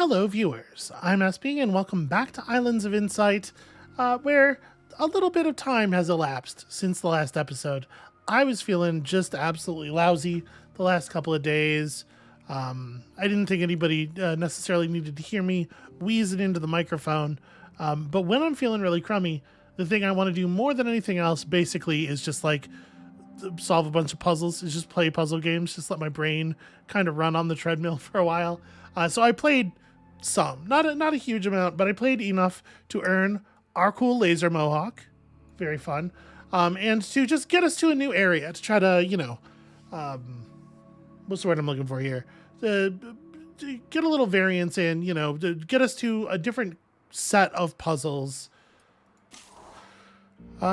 Hello, viewers. I'm SB, and welcome back to Islands of Insight, where a little bit of time has elapsed since the last episode. I was feeling just absolutely lousy the last couple of days. I didn't think anybody necessarily needed to hear me wheezing into the microphone, but when I'm feeling really crummy, the thing I want to do more than anything else basically is just like solve a bunch of puzzles, is just play puzzle games, just let my brain kind of run on the treadmill for a while. So I played some, not a huge amount, but I played enough to earn our cool laser Mohawk. Very fun. And to just get us to a new area to try to, what's the word I'm looking for here? To get a little variance in, to get us to a different set of puzzles.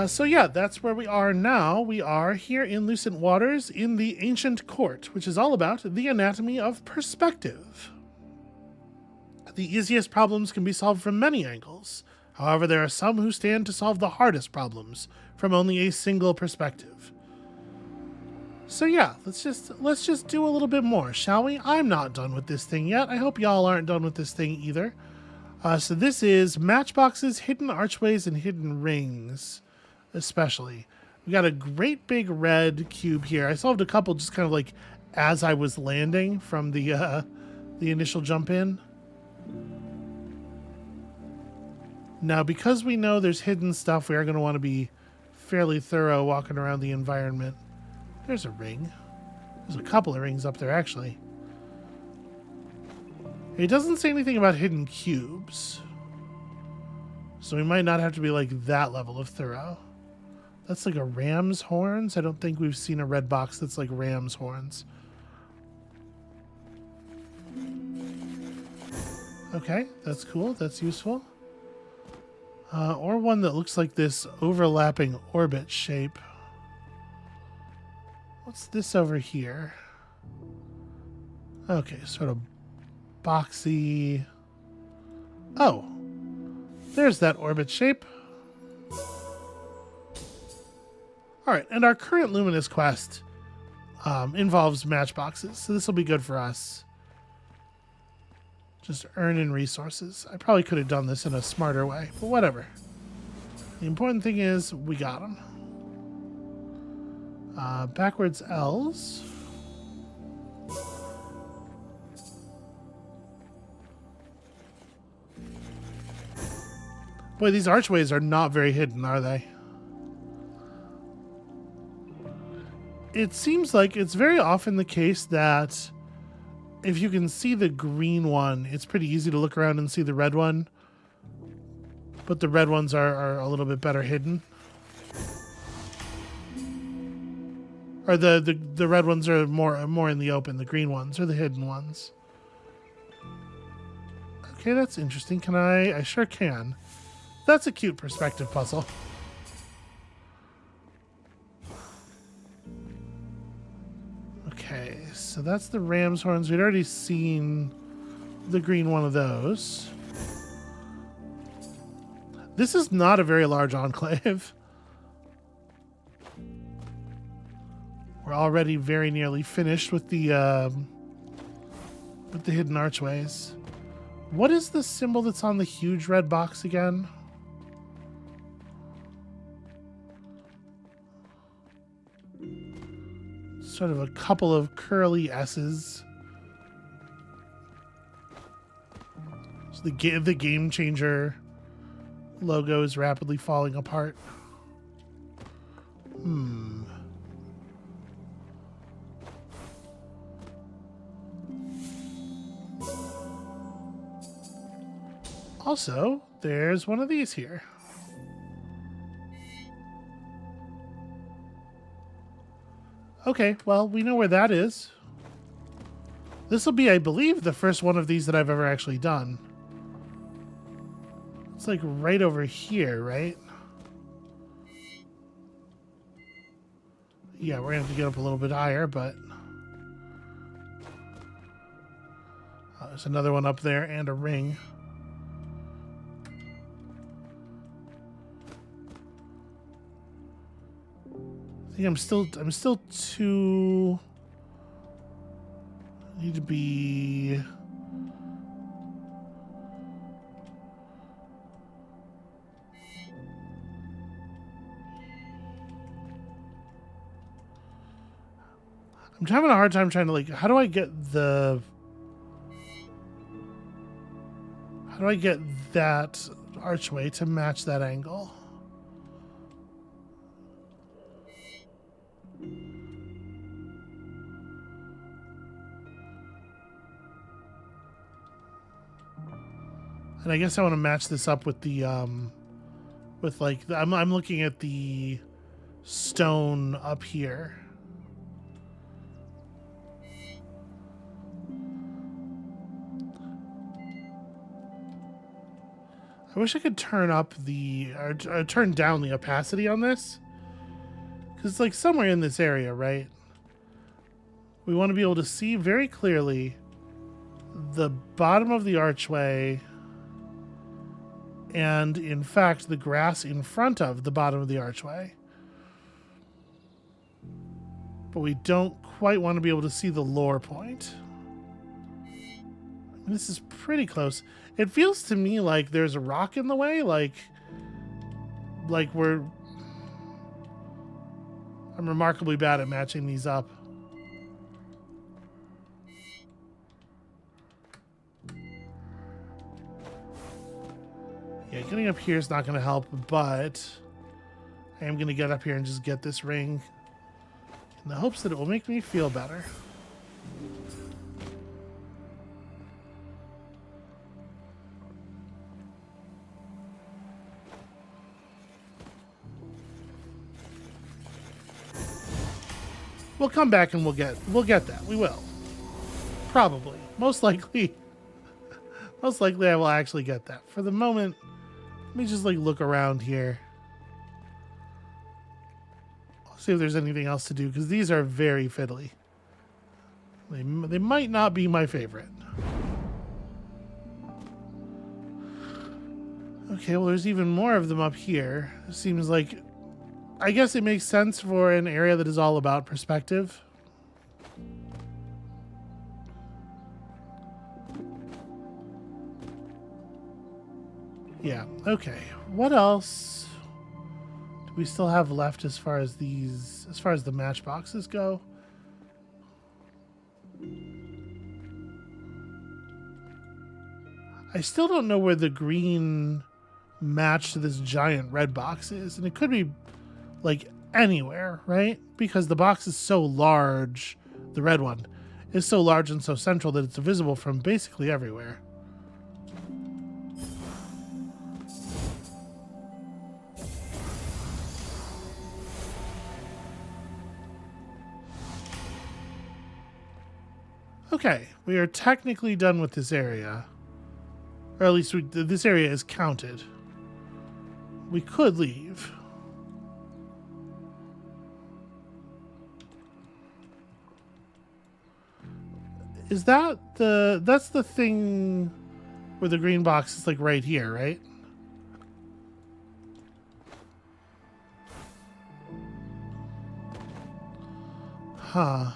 So yeah, that's where we are now. We are here in Lucent Waters in the Ancient Court, which is all about the anatomy of perspective. The easiest problems can be solved from many angles. However, there are some who stand to solve the hardest problems from only a single perspective. So yeah, let's just do a little bit more, shall we? I'm not done with this thing yet. I hope y'all aren't done with this thing either. So this is matchboxes, hidden archways, and hidden rings, especially. We got a great big red cube here. I solved a couple just kind of like as I was landing from the initial jump in. Now, because we know there's hidden stuff, we are going to want to be fairly thorough walking around the environment. There's a ring. There's a couple of rings up there, actually. It doesn't say anything about hidden cubes, so we might not have to be like that level of thorough. That's like a ram's horns. I don't think we've seen a red box that's like ram's horns. Okay, that's cool. That's useful. Or one that looks like this overlapping orbit shape. What's this over here? Okay, sort of boxy. Oh, there's that orbit shape. All right, and our current Luminous quest involves matchboxes, so this will be good for us. Just earning resources. I probably could have done this in a smarter way, but whatever. The important thing is we got them. Backwards L's. Boy, these archways are not very hidden, are they? It seems like it's very often the case that if you can see the green one, it's pretty easy to look around and see the red one. But the red ones are a little bit better hidden. Or the red ones are more in the open. The green ones are the hidden ones. Okay, that's interesting. Can I sure can. That's a cute perspective puzzle. Okay, so that's the ram's horns. We'd already seen the green one of those. This is not a very large enclave. We're already very nearly finished with the hidden archways. What is the symbol that's on the huge red box again? Sort of a couple of curly S's. So the Game Changer logo is rapidly falling apart. Also, there's one of these here. Okay, well, we know where that is. This will be, I believe, the first one of these that I've ever actually done. It's like right over here, right? Yeah, we're gonna have to get up a little bit higher, but there's another one up there and a ring. I think I'm still too. I need to be I'm having a hard time trying to, like, how do I get that archway to match that angle? And I guess I want to match this up with the with like I'm looking at the stone up here. I wish I could turn up or turn down the opacity on this, because it's like somewhere in this area, right? We want to be able to see very clearly the bottom of the archway and, in fact, the grass in front of the bottom of the archway. But we don't quite want to be able to see the lower point. This is pretty close. It feels to me like there's a rock in the way, like I'm remarkably bad at matching these up. Yeah, getting up here is not going to help, but I am going to get up here and just get this ring in the hopes that it will make me feel better. We'll come back and we'll get that. We will. Probably. Most likely I will actually get that. For the moment, let me just like look around here. See if there's anything else to do, because these are very fiddly. They might not be my favorite. Okay, well, there's even more of them up here. It seems like, I guess it makes sense for an area that is all about perspective. Yeah, okay. What else do we still have left as far as the matchboxes go? I still don't know where the green match to this giant red box is, and it could be like anywhere, right? Because the box is so large, the red one is so large and so central that it's visible from basically everywhere. Okay, we are technically done with this area. Or at least this area is counted. We could leave. Is that's the thing where the green box is like right here, right? Huh.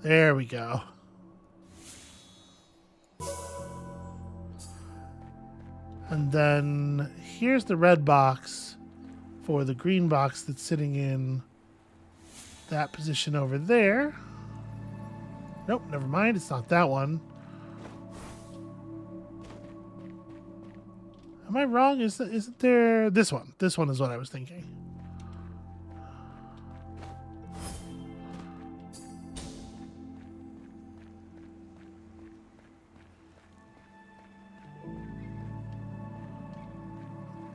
There we go. And then here's the red box for the green box that's sitting in that position over there. Nope, never mind. It's not that one. Am I wrong? Isn't there this one? This one is what I was thinking.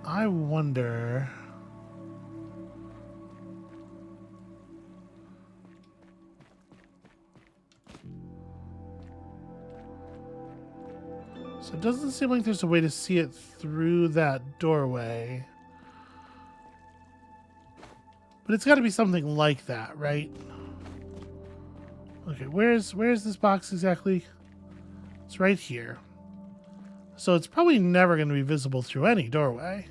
I wonder. So it doesn't seem like there's a way to see it through that doorway. But it's got to be something like that, right? Okay, where's this box exactly? It's right here. So it's probably never going to be visible through any doorway.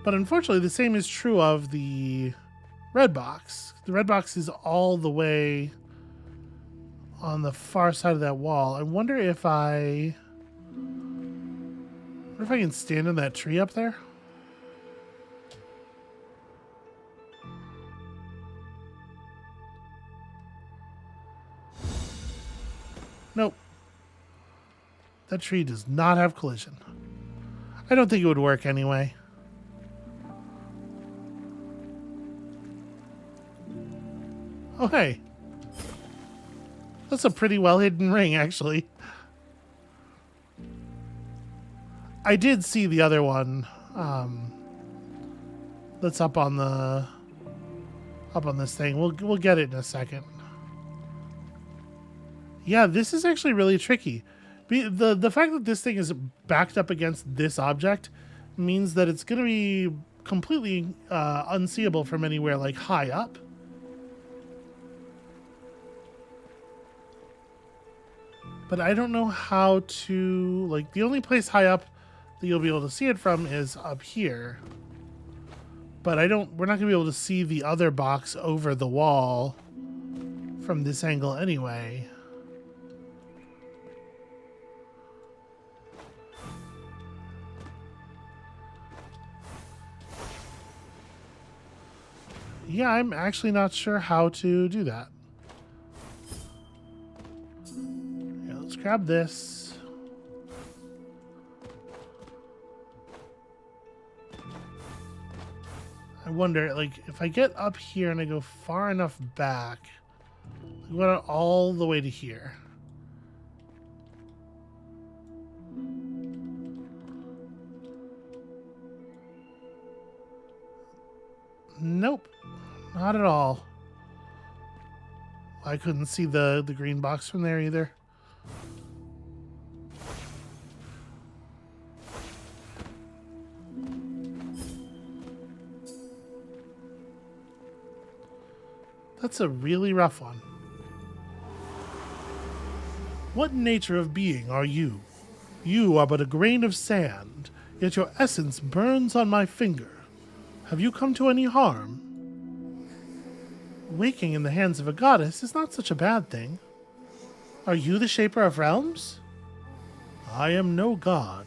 But unfortunately, the same is true of the red box. The red box is all the way on the far side of that wall. I wonder if I can stand in that tree up there. Nope. That tree does not have collision. I don't think it would work anyway. Oh, hey. That's a pretty well hidden ring, actually. I did see the other one. That's up on this thing. We'll get it in a second. Yeah, this is actually really tricky. The fact that this thing is backed up against this object means that it's going to be completely unseeable from anywhere like high up. But I don't know how to, like, the only place high up that you'll be able to see it from is up here. But we're not going to be able to see the other box over the wall from this angle anyway. Yeah, I'm actually not sure how to do that. Yeah, let's grab this. I wonder, like, if I get up here and I go far enough back, I go all the way to here. Nope, not at all. I couldn't see the green box from there either. That's a really rough one. What nature of being are you? You are but a grain of sand, yet your essence burns on my finger. Have you come to any harm? Waking in the hands of a goddess is not such a bad thing. Are you the shaper of realms? I am no god.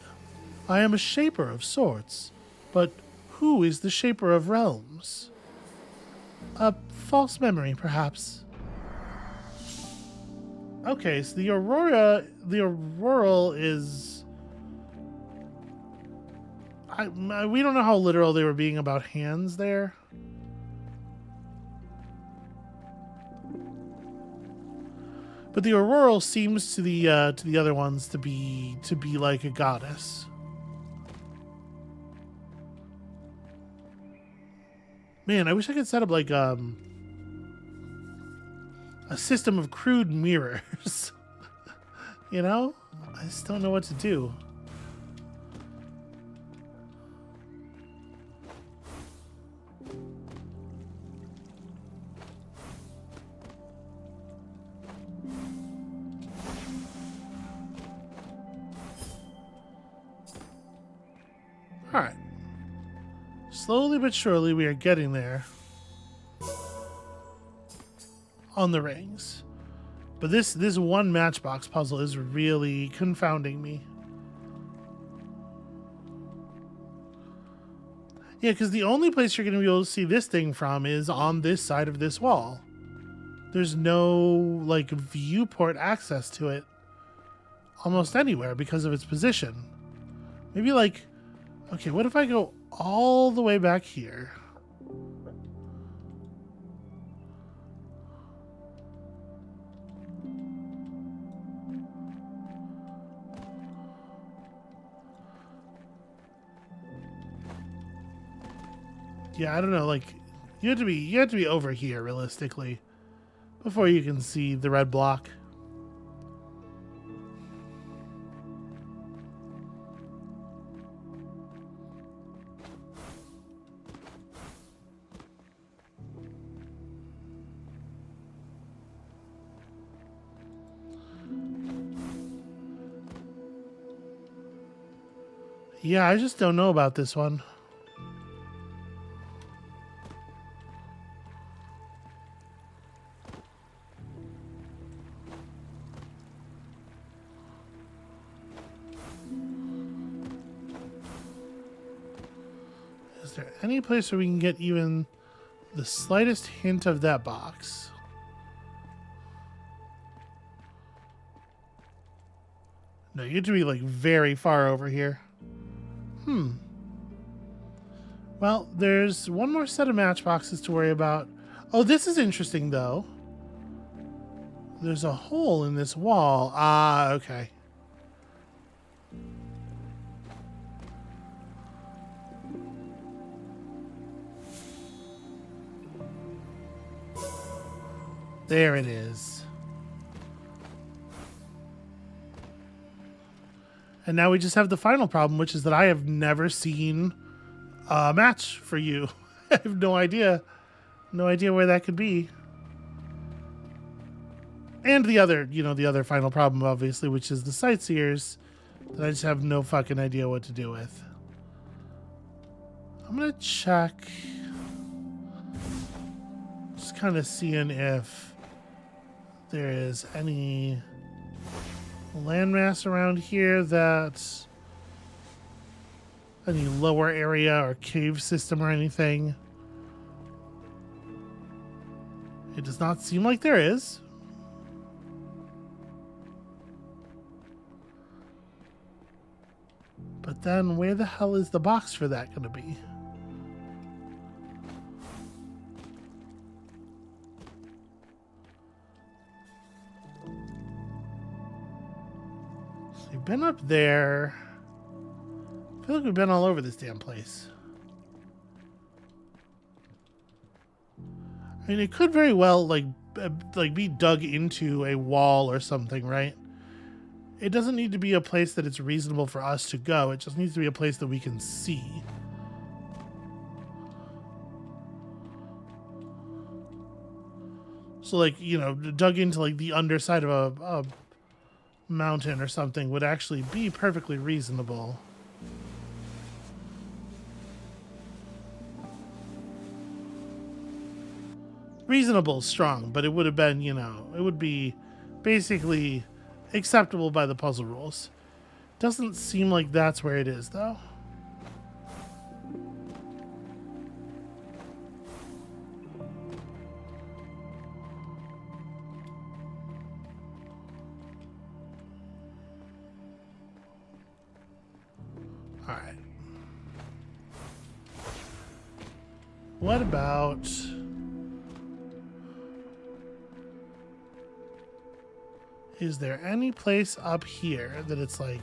I am a shaper of sorts. But who is the shaper of realms? A false memory, perhaps. Okay, so the auroral is... we don't know how literal they were being about hands there. But the auroral seems to the other ones to be like a goddess. Man, I wish I could set up like a system of crude mirrors. You know? I just don't know what to do. Alright. Slowly but surely we are getting there. On the rings. But this one matchbox puzzle is really confounding me. Yeah, because the only place you're going to be able to see this thing from is on this side of this wall. There's no, like, viewport access to it almost anywhere because of its position. Maybe, like... Okay, what if I go all the way back here? Yeah, I don't know, like you have to be over here realistically before you can see the red block. Yeah, I just don't know about this one. Is there any place where we can get even the slightest hint of that box? No, you have to be like very far over here. Well, there's one more set of matchboxes to worry about. Oh, this is interesting though. There's a hole in this wall. Ah, okay. There it is. And now we just have the final problem, which is that I have never seen a match for you. I have no idea. No idea where that could be. And the other, the other final problem, obviously, which is the sightseers that I just have no fucking idea what to do with. I'm going to check. Just kind of seeing if there is any landmass around here that's any lower area or cave system or anything. It does not seem like there is. But then where the hell is the box for that going to be? So we've been up there. I feel like we've been all over this damn place. I mean, it could very well like be dug into a wall or something, right? It doesn't need to be a place that it's reasonable for us to go. It just needs to be a place that we can see. So like, dug into like the underside of a mountain or something would actually be perfectly reasonable. Reasonable is strong, but it would have been, it would be basically acceptable by the puzzle rules. Doesn't seem like that's where it is, though. All right. What about... Is there any place up here that it's like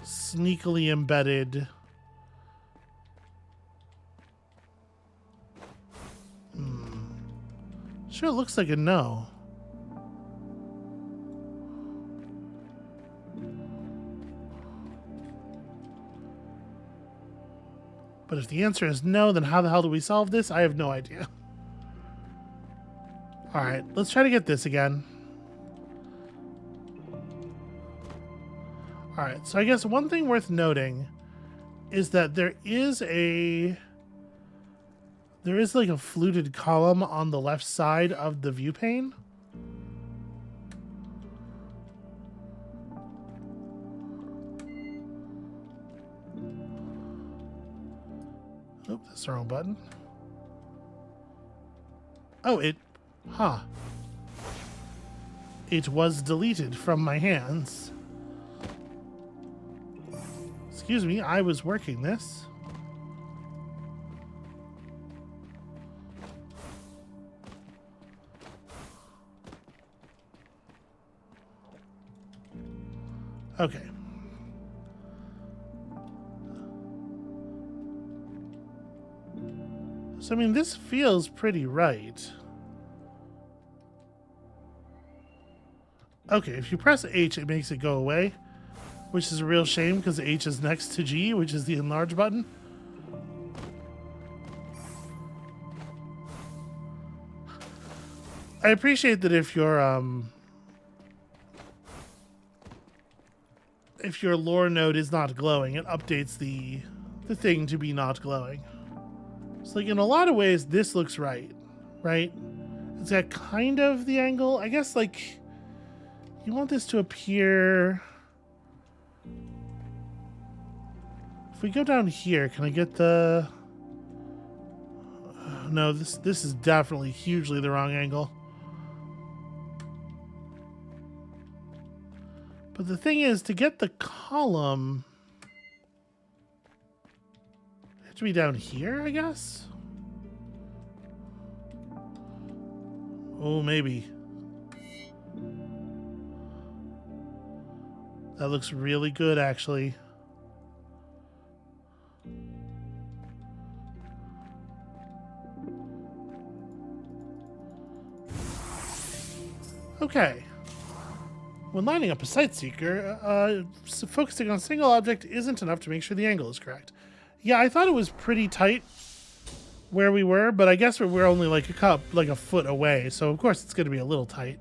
sneakily embedded? Sure looks like a no. But if the answer is no, then how the hell do we solve this? I have no idea. All right, let's try to get this again. All right, so I guess one thing worth noting is that there is like a fluted column on the left side of the view pane. Oh, that's the wrong button. Oh, it was deleted from my hands. Excuse me, I was working this. Okay. So, I mean, this feels pretty right. Okay, if you press H, it makes it go away. Which is a real shame because H is next to G, which is the enlarge button. I appreciate that if your lore node is not glowing, it updates the thing to be not glowing. So like in a lot of ways, this looks right? It's got kind of the angle. I guess like you want this to appear If we go down here, can I get the... No, this is definitely hugely the wrong angle. But the thing is, to get the column... It have to be down here, I guess? Oh, maybe. That looks really good, actually. Okay. When lining up a sightseeker, focusing on a single object isn't enough to make sure the angle is correct. Yeah, I thought it was pretty tight where we were, but I guess we're only like a foot away, so of course it's going to be a little tight.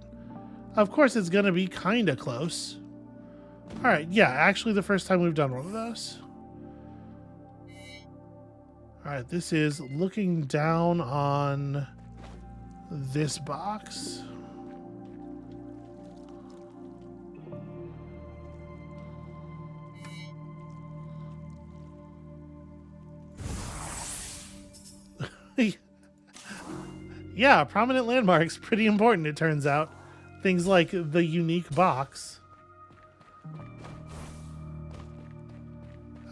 Of course it's going to be kind of close. All right, yeah, actually the first time we've done one of those. All right, this is looking down on this box. Yeah, prominent landmarks, pretty important, it turns out. Things like the unique box.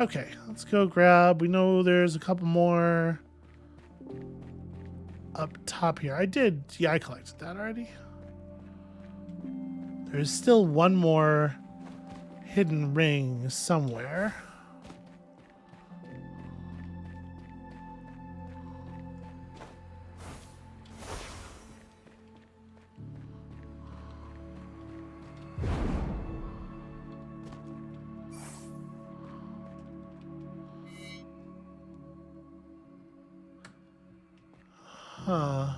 Okay, let's go grab... We know there's a couple more up top here. I collected that already. There's still one more hidden ring somewhere. Huh.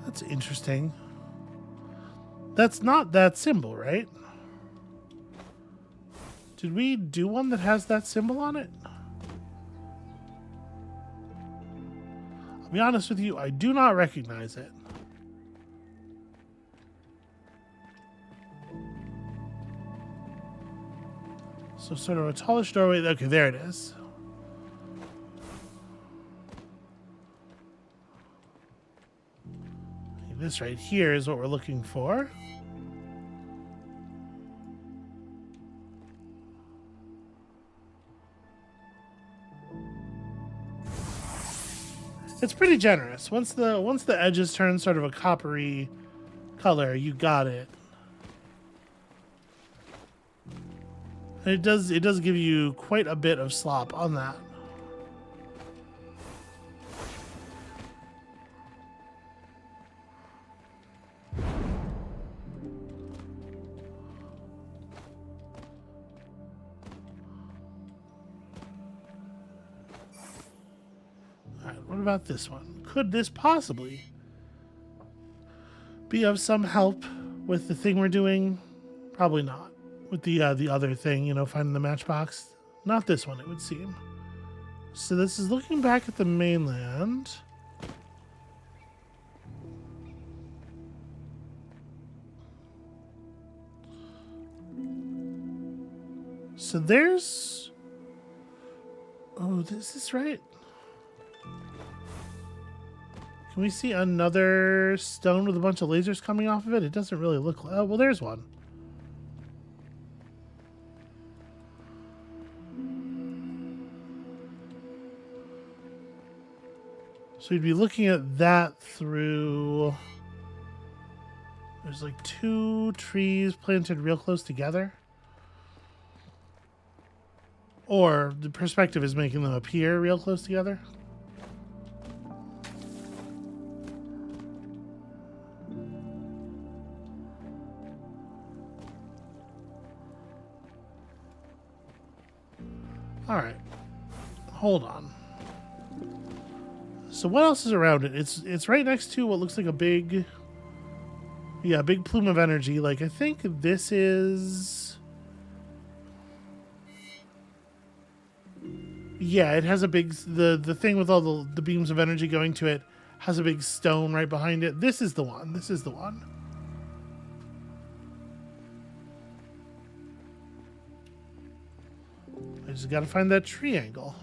That's interesting. That's not that symbol, right? Did we do one that has that symbol on it? I'll be honest with you, I do not recognize it. So sort of a tallish doorway. Okay, there it is. This right here is what we're looking for. It's pretty generous. Once the edges turn sort of a coppery color, you got it. And it does give you quite a bit of slop on that. Alright, what about this one? Could this possibly be of some help with the thing we're doing? Probably not. With the other thing, you know, finding the matchbox. Not this one, it would seem. So this is looking back at the mainland. So there's... Oh, this is right. Can we see another stone with a bunch of lasers coming off of it? It doesn't really look like... Oh, well, there's one. So we'd be looking at that through... There's like 2 trees planted real close together. Or the perspective is making them appear real close together. All right. Hold on. So what else is around it? It's right next to what looks like a big... Yeah, big plume of energy. Like, I think this is... Yeah, it has a big the thing with all the beams of energy going to it has a big stone right behind it. This is the one. This is the one. I just got to find that triangle.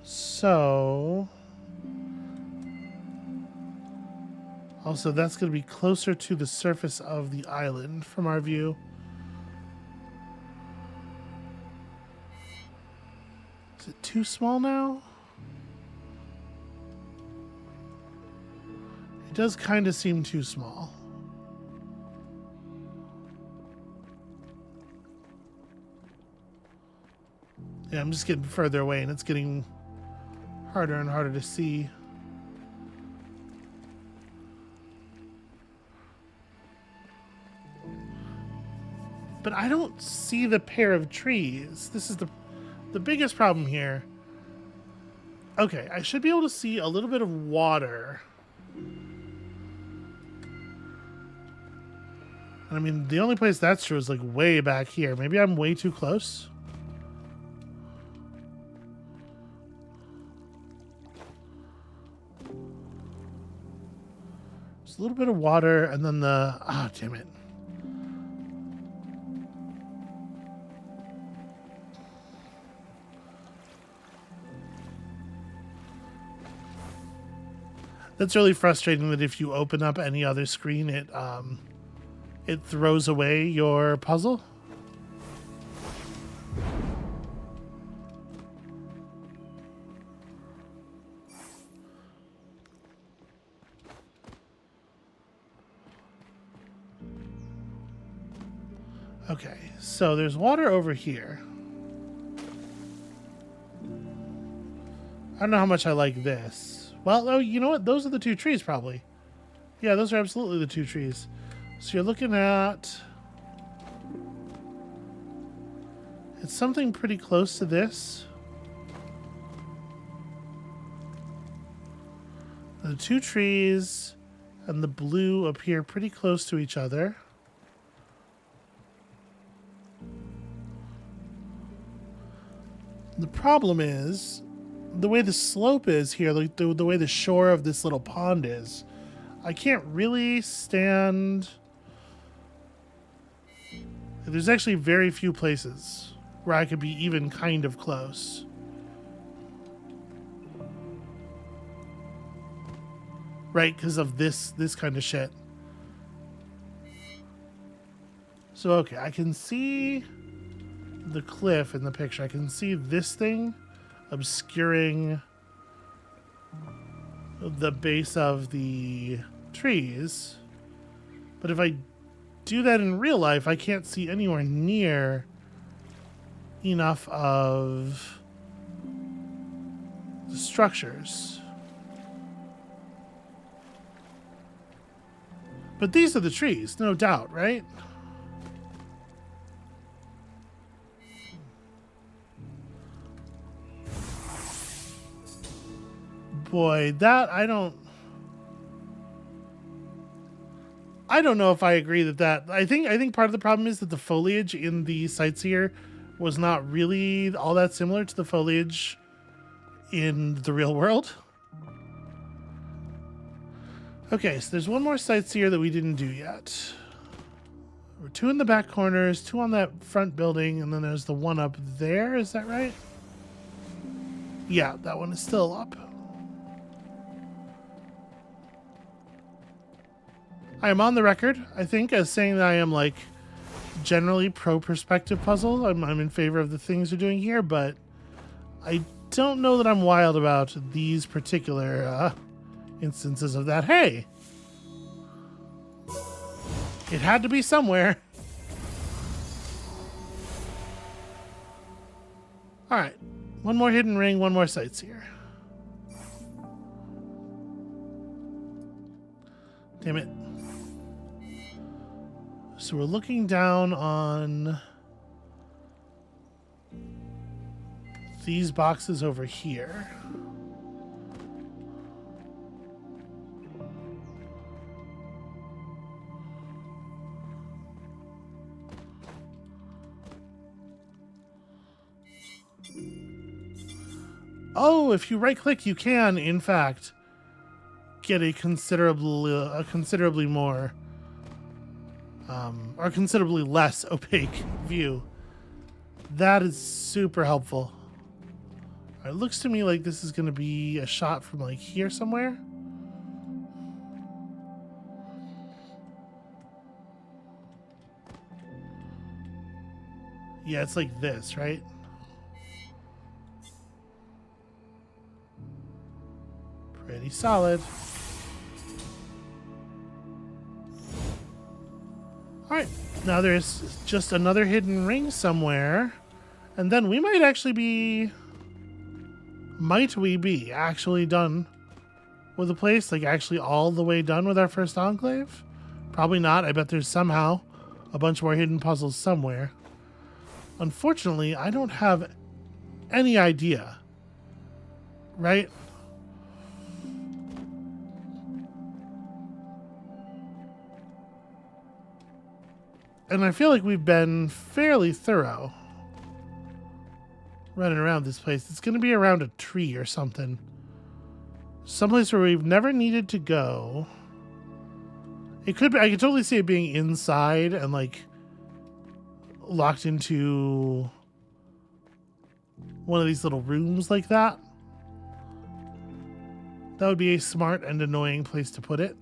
So also that's going to be closer to the surface of the island from our view. Is it too small now? It does kind of seem too small. Yeah, I'm just getting further away and it's getting harder and harder to see. But I don't see the pair of trees. This is the biggest problem here. Okay, I should be able to see a little bit of water. I mean, the only place that's true is like way back here. Maybe I'm way too close. Just a little bit of water and then the... Ah, oh, damn it. That's really frustrating that if you open up any other screen, it throws away your puzzle. Okay, so there's water over here. I don't know how much I like this. Well, oh, you know what? Those are the two trees, probably. Yeah, those are absolutely the two trees. So you're looking at... It's something pretty close to this. The two trees and the blue appear pretty close to each other. The problem is the way the slope is here, like the way the shore of this little pond is. I can't really stand... There's actually very few places where I could be even kind of close. Right, because of this kind of shit. So, okay, I can see the cliff in the picture. I can see this thing obscuring the base of the trees. But if I do that in real life, I can't see anywhere near enough of the structures. But these are the trees, no doubt, right? Boy, that I don't know if I agree that I think part of the problem is that the foliage in the sites here was not really all that similar to the foliage in the real world. Okay, so there's one more sightseer that we didn't do yet. We're two in the back corners, two on that front building, and then there's the one up there. Is that right? Yeah, that one is still up. I am on the record, I think, as saying that I am, like, generally pro-perspective puzzle. I'm in favor of the things we're doing here, but I don't know that I'm wild about these particular instances of that. Hey! It had to be somewhere. Alright. One more hidden ring, one more sightseer. Damn it. So we're looking down on these boxes over here. Oh, if you right click, you can, in fact, get a considerably more, or considerably less opaque view. That is super helpful. It looks to me like this is going to be a shot from like here somewhere. Yeah, it's like this, right? Pretty solid. Alright, now there's just another hidden ring somewhere. And then we might actually be... Might we be actually done with the place? Like actually all the way done with our first enclave? Probably not. I bet there's somehow a bunch more hidden puzzles somewhere. Unfortunately, I don't have any idea. Right? And I feel like we've been fairly thorough running around this place. It's going to be around a tree or something. Someplace where we've never needed to go. It could be, I could totally see it being inside and like locked into one of these little rooms like that. That would be a smart and annoying place to put it.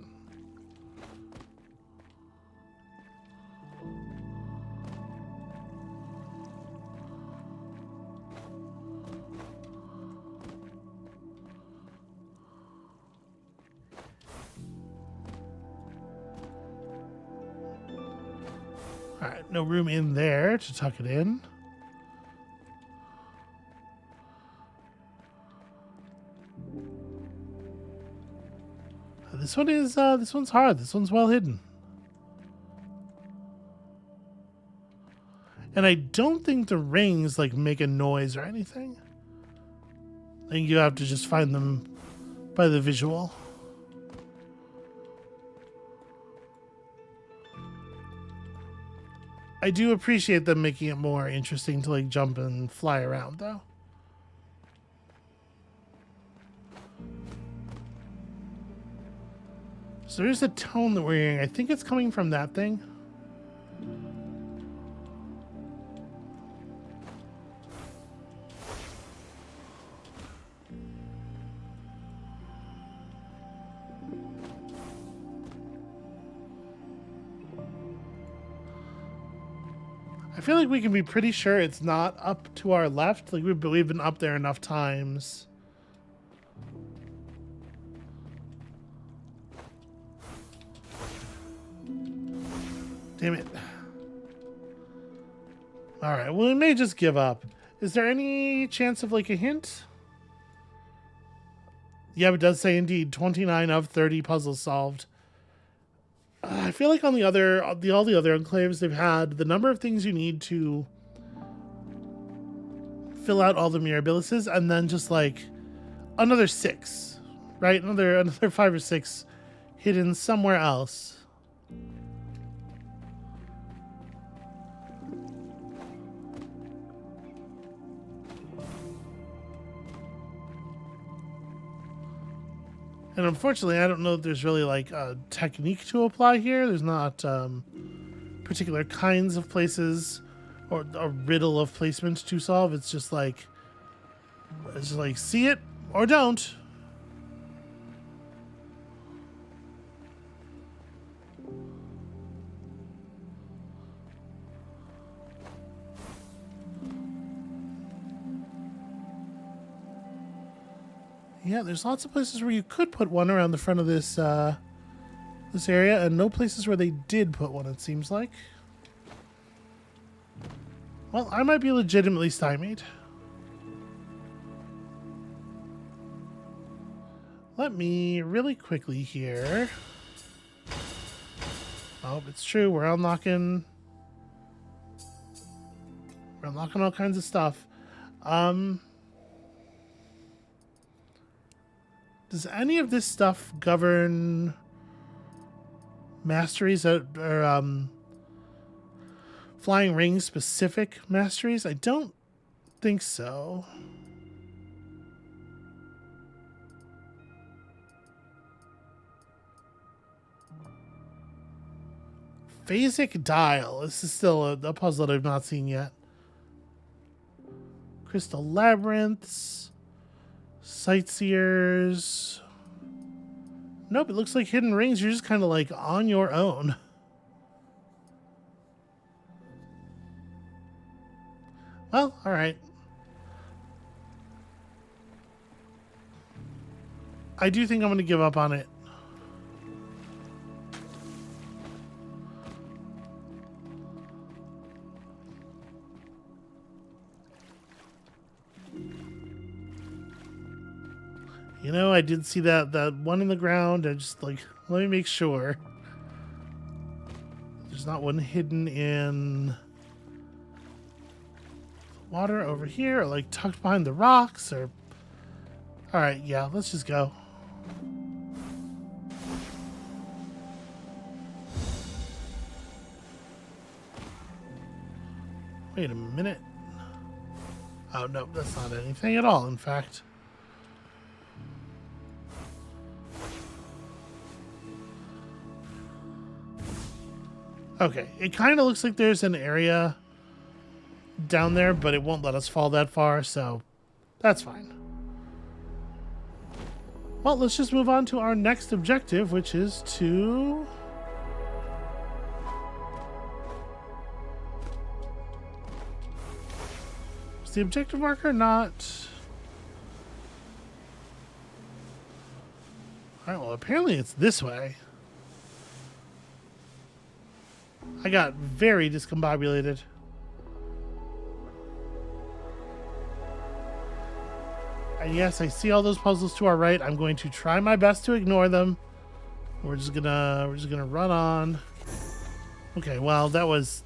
Alright, no room in there to tuck it in. This one is, this one's hard. This one's well hidden. And I don't think the rings, like, make a noise or anything. I think you have to just find them by the visual. I do appreciate them making it more interesting to, like, jump and fly around, though. So there's a tone that we're hearing. I think it's coming from that thing. I feel like we can be pretty sure it's not up to our left. Like we've been up there enough times. Damn it. Alright, well, we may just give up. Is there any chance of, like, a hint? Yeah, it does say, indeed, 29 of 30 puzzles solved. I feel like on all the other enclaves they've had, the number of things you need to fill out all the mirabilises, and then just, like, another 6, right? Another 5 or 6 hidden somewhere else. And unfortunately, I don't know if there's really like a technique to apply here. There's not particular kinds of places or a riddle of placement to solve. It's just like see it or don't. Yeah, there's lots of places where you could put one around the front of this this area, and no places where they did put one, it seems like. Well, I might be legitimately stymied. Let me really quickly here. Oh, it's true. We're unlocking all kinds of stuff. Does any of this stuff govern masteries or flying ring specific masteries? I don't think so. Phasic dial. This is still a puzzle that I've not seen yet. Crystal labyrinths. Sightseers. Nope, it looks like hidden rings. You're just kind of like on your own. Well, all right. I do think I'm going to give up on it. You know, I did see that one in the ground. I just like, let me make sure. There's not one hidden in the water over here, or like tucked behind the rocks, or... Alright, yeah, let's just go. Wait a minute. Oh, no, that's not anything at all, in fact. Okay, it kind of looks like there's an area down there, but it won't let us fall that far, so that's fine. Well, let's just move on to our next objective, which is to... Is the objective marker not... Alright, well, apparently it's this way. I got very discombobulated. And yes, I see all those puzzles to our right. I'm going to try my best to ignore them. We're just gonna run on. Okay, well, that was,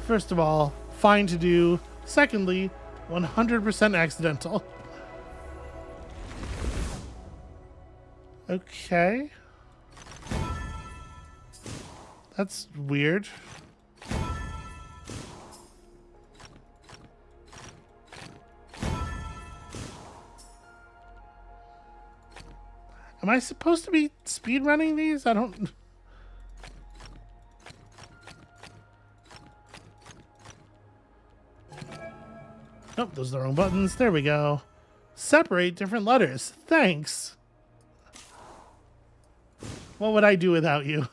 first of all, fine to do. Secondly, 100% accidental. Okay. That's weird. Am I supposed to be speedrunning these? I don't... Nope, those are the wrong buttons. There we go. Separate different letters. Thanks. What would I do without you?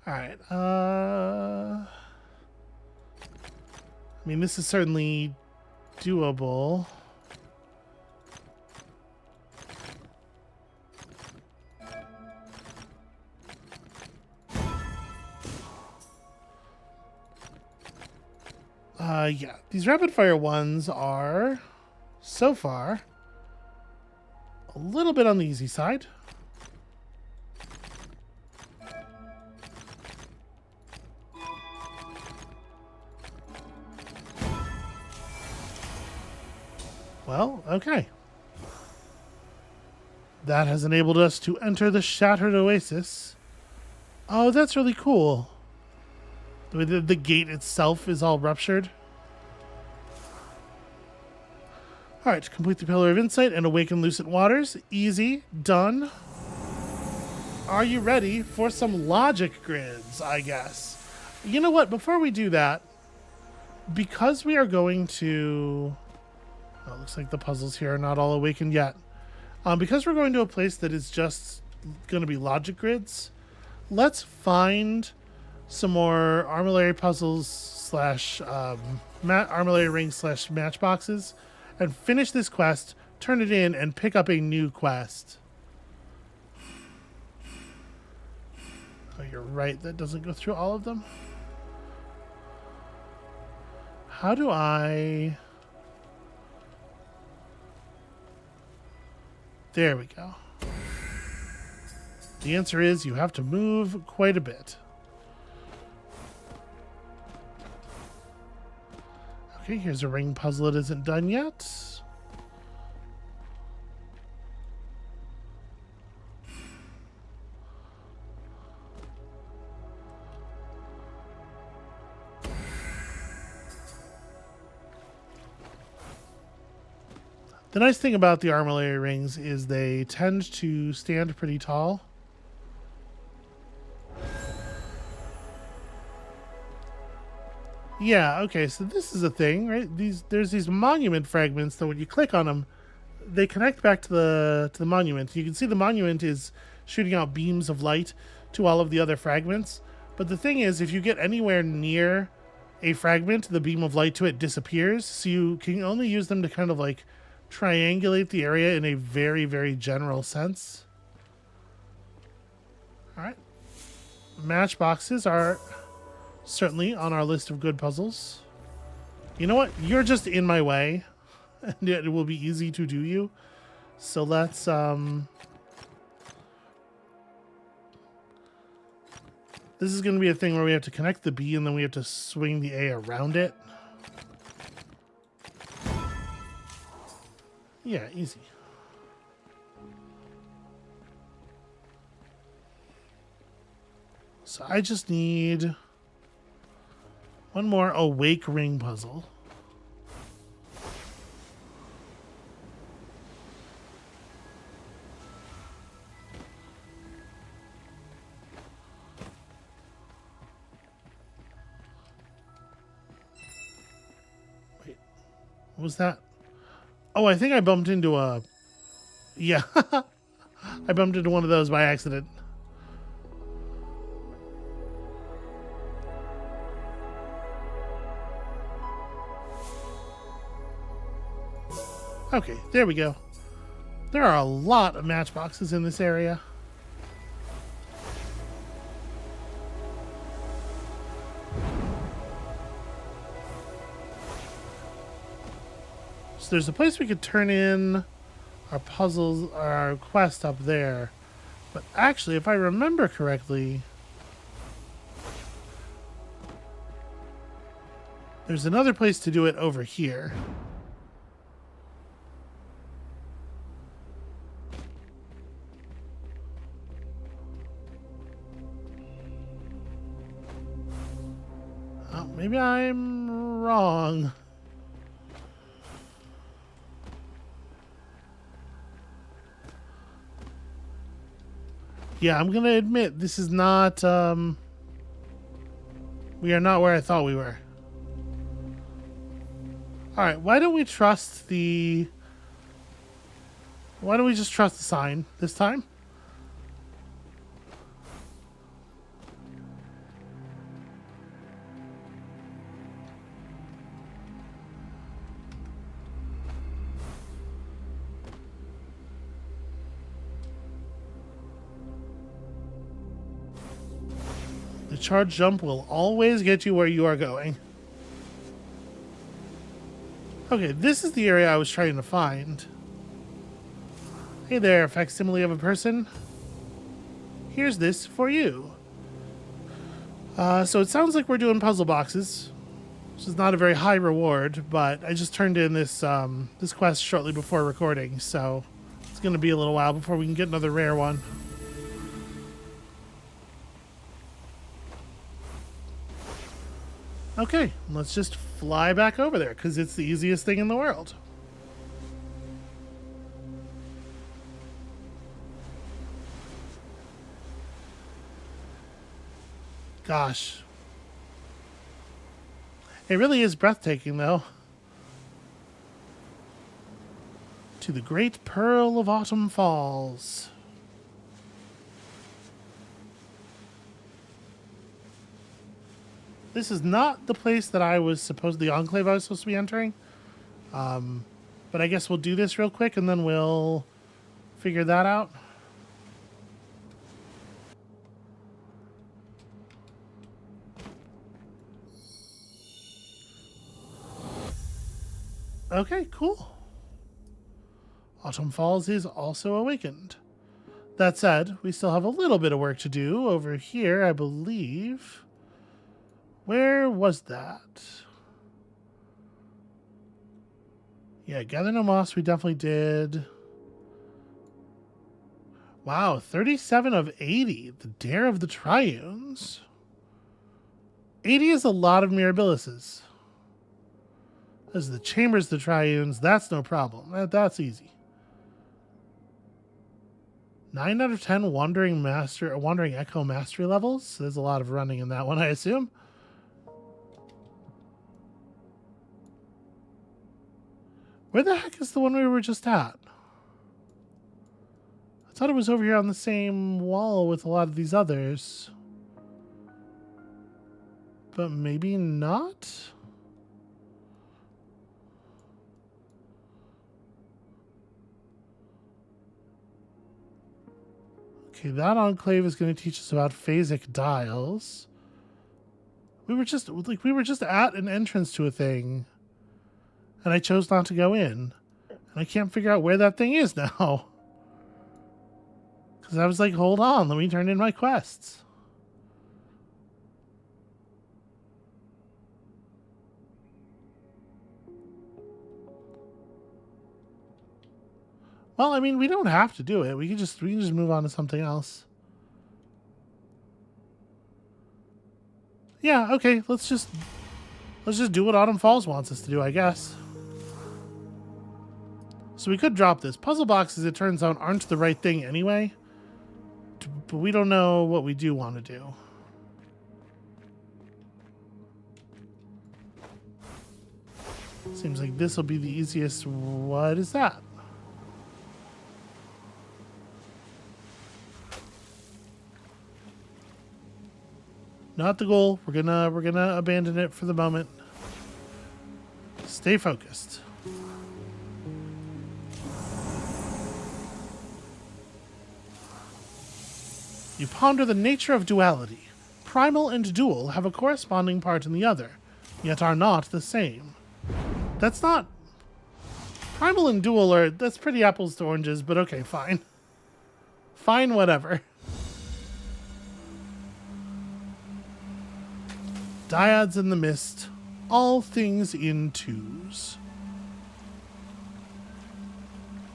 Alright, I mean, this is certainly doable. Yeah, these rapid fire ones are, so far, a little bit on the easy side. Well, okay. That has enabled us to enter the Shattered Oasis. Oh, that's really cool. The way that the gate itself is all ruptured. Alright, complete the Pillar of Insight and awaken Lucent Waters. Easy. Done. Are you ready for some logic grids, I guess? You know what? Before we do that, because we are going to... Oh, it looks like the puzzles here are not all awakened yet. Because we're going to a place that is just going to be logic grids, let's find some more armillary puzzles slash armillary rings slash matchboxes and finish this quest, turn it in, and pick up a new quest. Oh, you're right. That doesn't go through all of them. How do I... There we go. The answer is you have to move quite a bit. Okay, here's a ring puzzle that isn't done yet. The nice thing about the armillary rings is they tend to stand pretty tall. Yeah, okay, so this is a thing, right? There's these monument fragments that when you click on them, they connect back to the monument. You can see the monument is shooting out beams of light to all of the other fragments. But the thing is, if you get anywhere near a fragment, the beam of light to it disappears. So you can only use them to kind of like triangulate the area in a very, very general sense. All right. Matchboxes are certainly on our list of good puzzles. You know what? You're just in my way. And it will be easy to do you. So let's this is going to be a thing where we have to connect the B and then we have to swing the A around it. Yeah, easy. So I just need one more awake ring puzzle. Wait, what was that? Oh, I think I bumped into a... Yeah, I bumped into one of those by accident. Okay, there we go. There are a lot of matchboxes in this area. So there's a place we could turn in our puzzles, our quest up there. But actually, if I remember correctly, there's another place to do it over here. Oh, maybe I'm wrong. Yeah, I'm going to admit this is not, we are not where I thought we were. All right, why don't we just trust the sign this time? The charge jump will always get you where you are going. Okay, this is the area I was trying to find. Hey there, facsimile of a person. Here's this for you. So it sounds like we're doing puzzle boxes. This is not a very high reward, but I just turned in this this quest shortly before recording, so it's going to be a little while before we can get another rare one. Okay, let's just fly back over there, because it's the easiest thing in the world. Gosh. It really is breathtaking, though. To the great pearl of autumn falls. This is not the place that I was supposed, the enclave I was supposed to be entering. But I guess we'll do this real quick and then we'll figure that out. Okay, cool. Autumn Falls is also awakened. That said, we still have a little bit of work to do over here, I believe. Where was that? Yeah, Gather No Moss we definitely did. Wow, 37 of 80. The Dare of the Triunes. 80 is a lot of Mirabilises. Those are the chambers, the triunes. That's no problem. That's easy. 9 out of 10 wandering echo mastery levels. There's a lot of running in that one, I assume. Where the heck is the one we were just at? I thought it was over here on the same wall with a lot of these others. But maybe not? Okay, that enclave is going to teach us about phasic dials. We were just at an entrance to a thing, and I chose not to go in. And I can't figure out where that thing is now. Because I was like, hold on, let me turn in my quests. Well, I mean, we don't have to do it. We can just move on to something else. Yeah, okay, let's just do what Autumn Falls wants us to do, I guess. So we could drop this. Puzzle boxes, it turns out, aren't the right thing anyway. But we don't know what we do want to do. Seems like this will be the easiest. What is that? Not the goal. We're gonna abandon it for the moment. Stay focused. You ponder the nature of duality. Primal and dual have a corresponding part in the other, yet are not the same. That's not... Primal and dual are... That's pretty apples to oranges, but okay, fine. Fine, whatever. Dyads in the mist. All things in twos.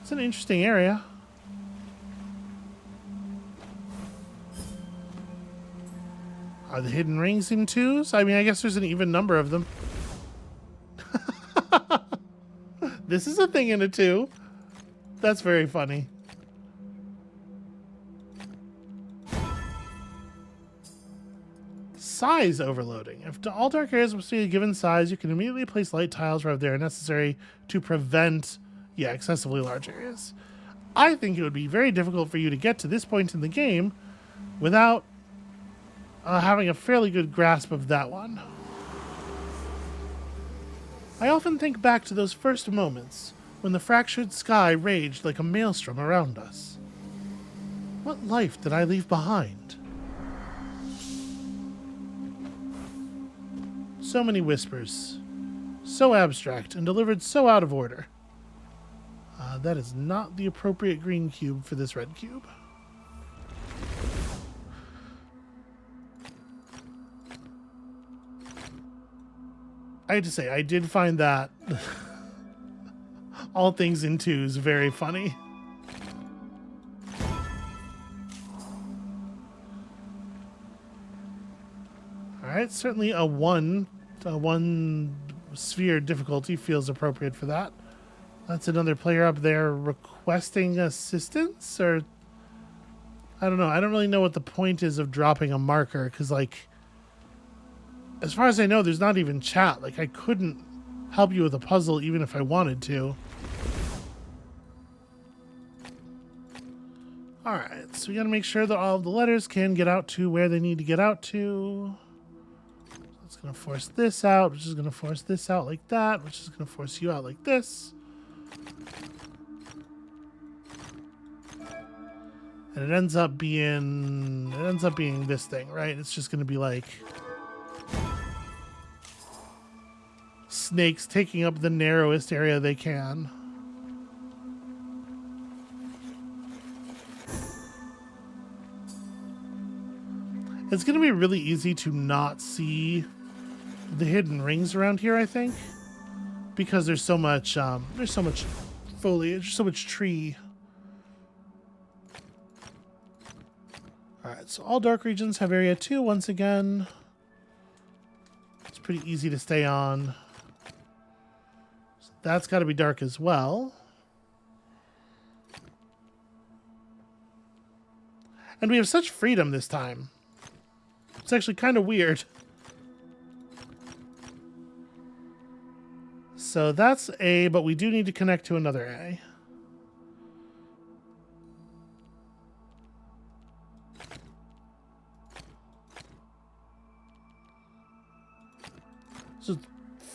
It's an interesting area. Are the hidden rings in twos? I mean, I guess there's an even number of them. This is a thing in a two. That's very funny. Size overloading. If all dark areas must be a given size, you can immediately place light tiles wherever they are necessary to prevent, excessively large areas. I think it would be very difficult for you to get to this point in the game without having a fairly good grasp of that one. I often think back to those first moments when the fractured sky raged like a maelstrom around us. What life did I leave behind? So many whispers, so abstract and delivered so out of order. That is not the appropriate green cube for this red cube. I have to say, I did find that all things in twos very funny. Alright, certainly a one sphere difficulty feels appropriate for that. That's another player up there requesting assistance, or... I don't know. I don't really know what the point is of dropping a marker, because, like... As far as I know, there's not even chat. Like, I couldn't help you with a puzzle even if I wanted to. Alright, so we gotta make sure that all of the letters can get out to where they need to get out to. So it's gonna force this out, which is gonna force this out like that, which is gonna force you out like this. And it ends up being this thing, right? It's just gonna be like snakes taking up the narrowest area they can. It's going to be really easy to not see the hidden rings around here, I think, because there's so much foliage, so much tree. All right, so all dark regions have area 2 once again. It's pretty easy to stay on. That's got to be dark as well. And we have such freedom this time. It's actually kind of weird. So that's A, but we do need to connect to another A. So it's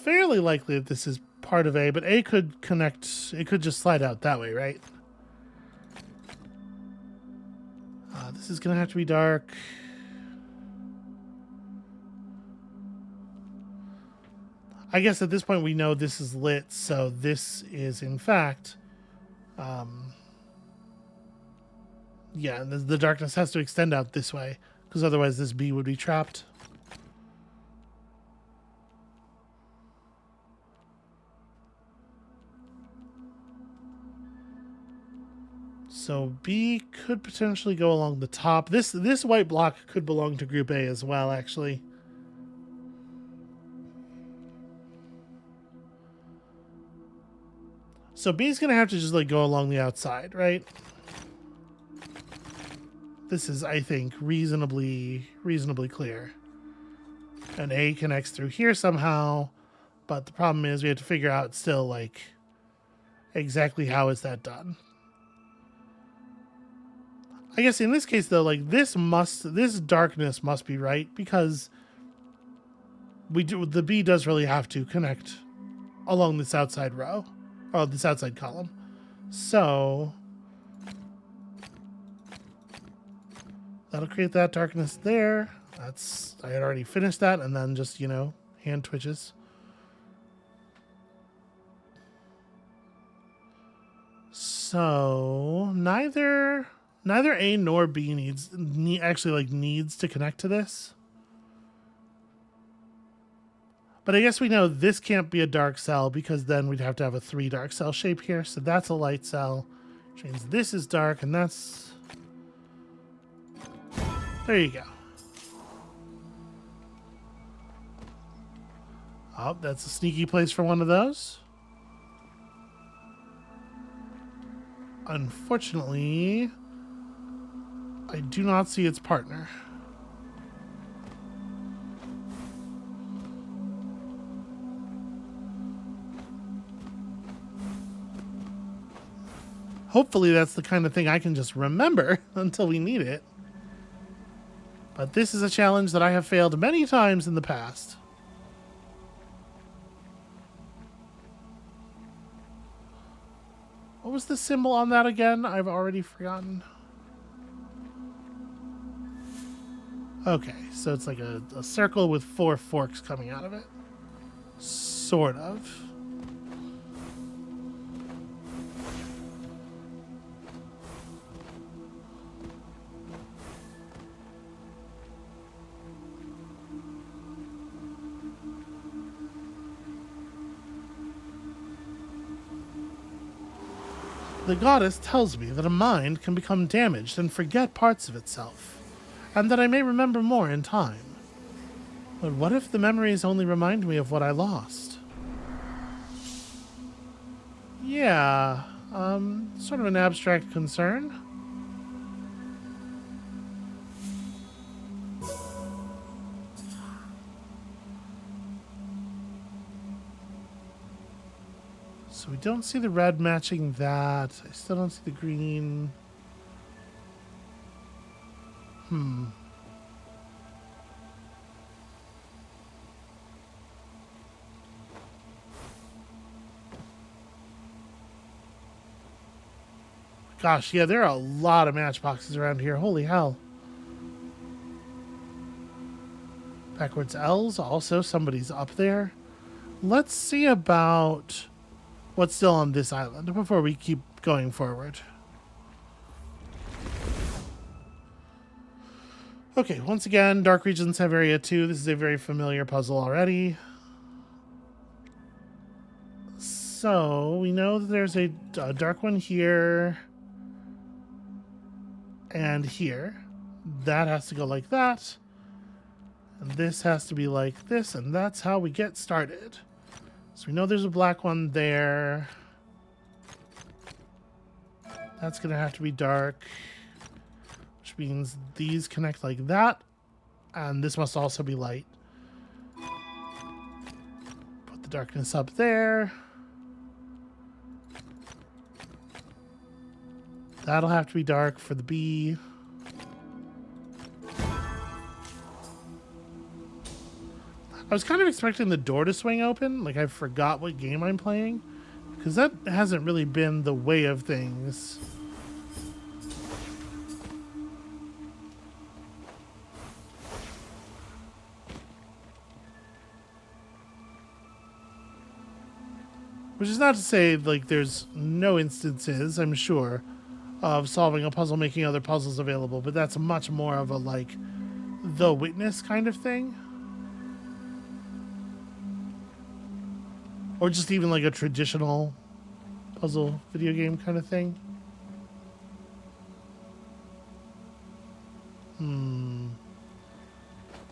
fairly likely that this is part of A, but A could connect, it could just slide out that way, right? This is going to have to be dark. I guess at this point we know this is lit, so this is in fact, yeah, the darkness has to extend out this way, because otherwise this B would be trapped. So B could potentially go along the top. This white block could belong to Group A as well, actually. So B's going to have to just like go along the outside, right? This is, I think, reasonably clear. And A connects through here somehow, but the problem is we have to figure out still like exactly how is that done. I guess in this case though, like this darkness must be right, because the B does really have to connect along this outside row, or this outside column. So that'll create that darkness there. I had already finished that, and then just, you know, hand twitches. So neither A nor B needs to connect to this. But I guess we know this can't be a dark cell, because then we'd have to have a 3 dark cell shape here. So that's a light cell, which means this is dark, and that's... There you go. Oh, that's a sneaky place for one of those. Unfortunately, I do not see its partner. Hopefully that's the kind of thing I can just remember until we need it. But this is a challenge that I have failed many times in the past. What was the symbol on that again? I've already forgotten. Okay, so it's like a circle with 4 forks coming out of it. Sort of. The goddess tells me that a mind can become damaged and forget parts of itself, and that I may remember more in time. But what if the memories only remind me of what I lost? Yeah, sort of an abstract concern. So we don't see the red matching that. I still don't see the green. Gosh, yeah, there are a lot of matchboxes around here. Holy hell. Backwards L's, also somebody's up there. Let's see about what's still on this island before we keep going forward. Okay, once again, Dark Regions have Area 2. This is a very familiar puzzle already. So, we know that there's a dark one here and here. That has to go like that. And this has to be like this, and that's how we get started. So we know there's a black one there. That's going to have to be dark, which means these connect like that. And this must also be light. Put the darkness up there. That'll have to be dark for the B. I was kind of expecting the door to swing open. Like I forgot what game I'm playing. Because that hasn't really been the way of things. Which is not to say, like, there's no instances, I'm sure, of solving a puzzle, making other puzzles available. But that's much more of a, like, The Witness kind of thing. Or just even like a traditional puzzle video game kind of thing.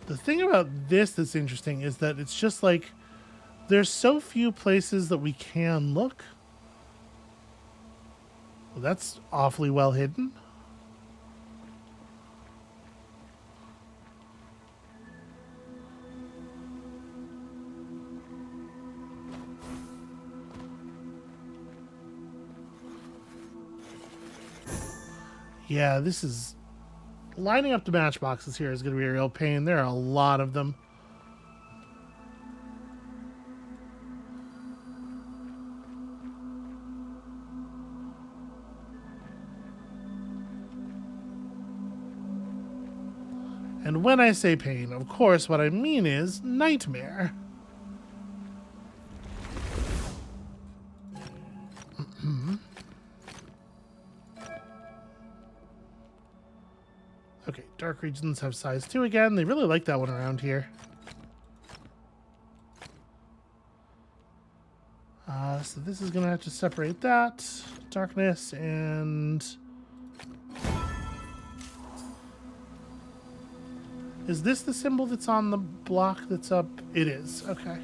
The thing about this that's interesting is that it's just like there's so few places that we can look. Well, that's awfully well hidden. Yeah, this is... Lining up the matchboxes here is going to be a real pain. There are a lot of them. And when I say pain, of course, what I mean is nightmare. Okay, dark regions have size 2 again. They really like that one around here. So this is going to have to separate that. Darkness and... Is this the symbol that's on the block that's up? It is. Okay.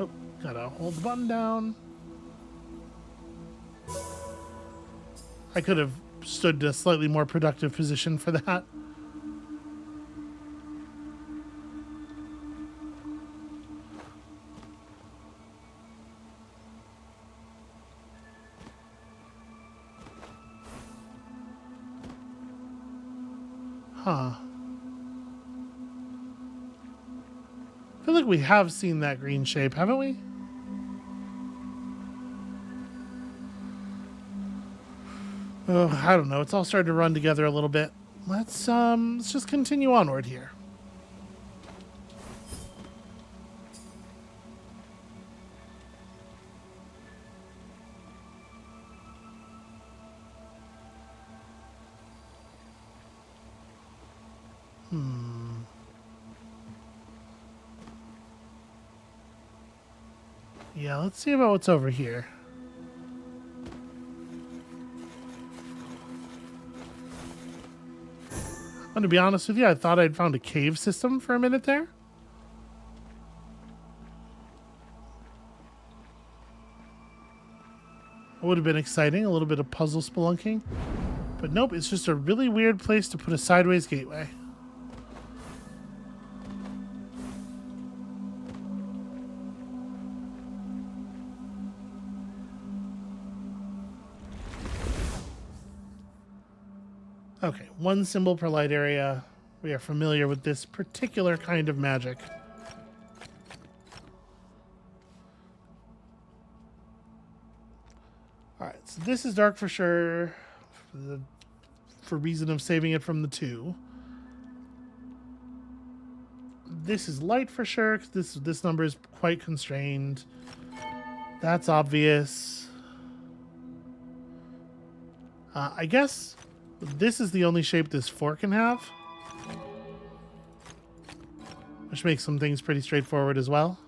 Oh, gotta hold the button down. I could have stood to a slightly more productive position for that. Huh. I feel like we have seen that green shape, haven't we? Oh, I don't know. It's all starting to run together a little bit. Let's just continue onward here. Yeah, let's see about what's over here. And to be honest with you, I thought I'd found a cave system for a minute there. It would have been exciting, a little bit of puzzle spelunking. But nope, it's just a really weird place to put a sideways gateway. Okay, one symbol per light area. We are familiar with this particular kind of magic. Alright, so this is dark for sure, for reason of saving it from the 2. This is light for sure, because this number is quite constrained. That's obvious. I guess this is the only shape this 4 can have, which makes some things pretty straightforward as well.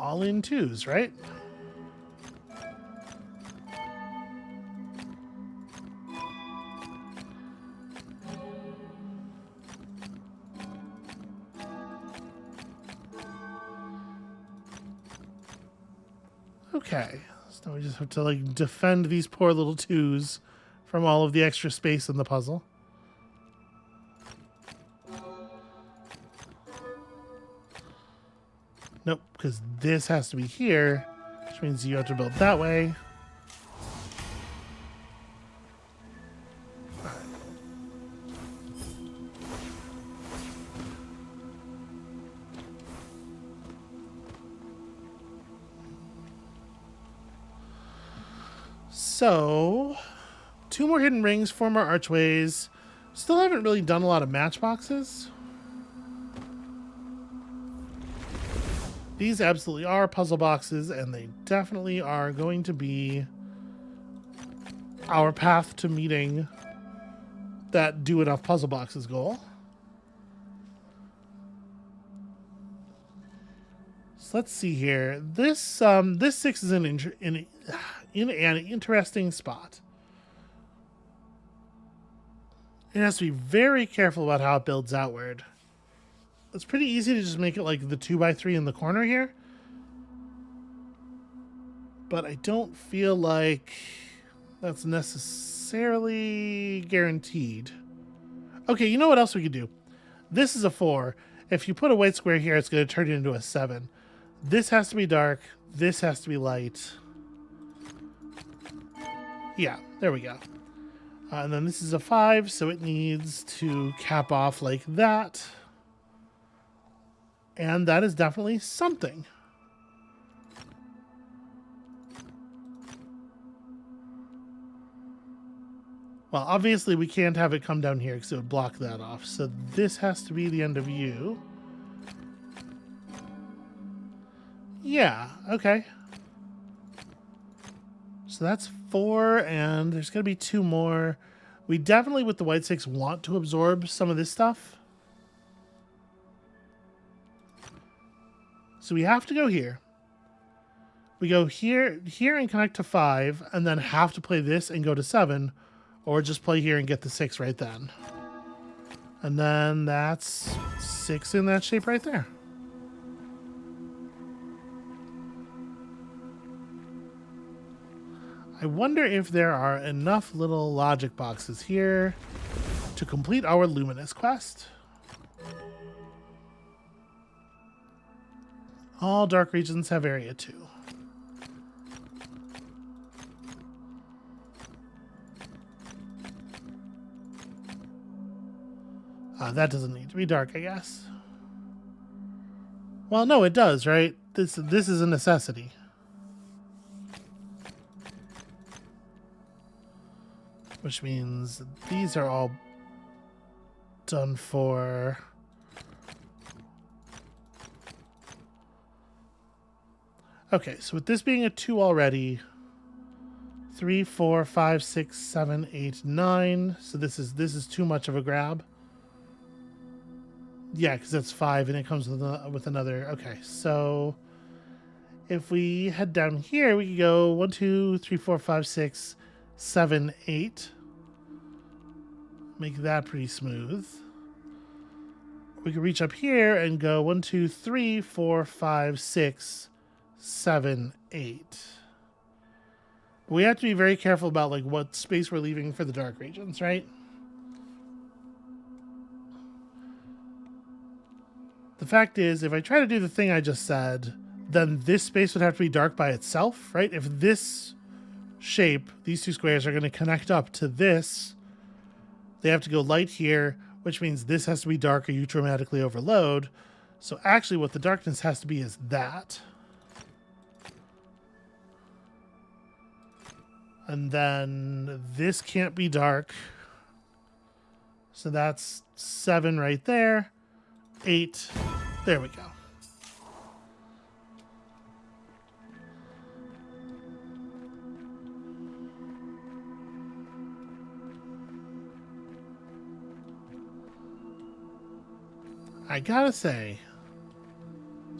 all in twos, right? Okay, so now we just have to like defend these poor little twos from all of the extra space in the puzzle. Nope, because this has to be here, which means you have to build that way. So, 2 more hidden rings, 4 more archways. Still haven't really done a lot of matchboxes. These absolutely are puzzle boxes, and they definitely are going to be our path to meeting that do enough puzzle boxes goal. So let's see here. This 6 is in an interesting spot. It has to be very careful about how it builds outward. It's pretty easy to just make it like the 2x3 in the corner here. But I don't feel like that's necessarily guaranteed. Okay, you know what else we could do? This is a 4. If you put a white square here, it's going to turn it into a 7. This has to be dark. This has to be light. Yeah, there we go. And then this is a 5, so it needs to cap off like that. And that is definitely something. Well, obviously we can't have it come down here because it would block that off. So this has to be the end of you. Yeah, okay. So that's 4, and there's going to be 2 more. We definitely, with the white 6, want to absorb some of this stuff. So we have to go here. We go here and connect to 5, and then have to play this and go to 7, or just play here and get the 6 right then. And then that's 6 in that shape right there. I wonder if there are enough little logic boxes here to complete our Luminous quest. All dark regions have area 2. That doesn't need to be dark, I guess. Well, no, it does, right? This is a necessity. Which means these are all done for. Okay, so with this being a 2 already, 3, 4, 5, 6, 7, 8, 9. So this is too much of a grab. Yeah, because that's 5 and it comes with another. Okay, so if we head down here, we could go 1, 2, 3, 4, 5, 6, 7, 8. Make that pretty smooth. We could reach up here and go 1, 2, 3, 4, 5, 6, 7, 8. But we have to be very careful about like what space we're leaving for the dark regions, right? The fact is, if I try to do the thing I just said, then this space would have to be dark by itself, right? If this shape, these 2 squares are going to connect up to this, they have to go light here, which means this has to be dark or you dramatically overload. So actually what the darkness has to be is that. And then this can't be dark. So that's 7 right there. 8. There we go. I gotta say,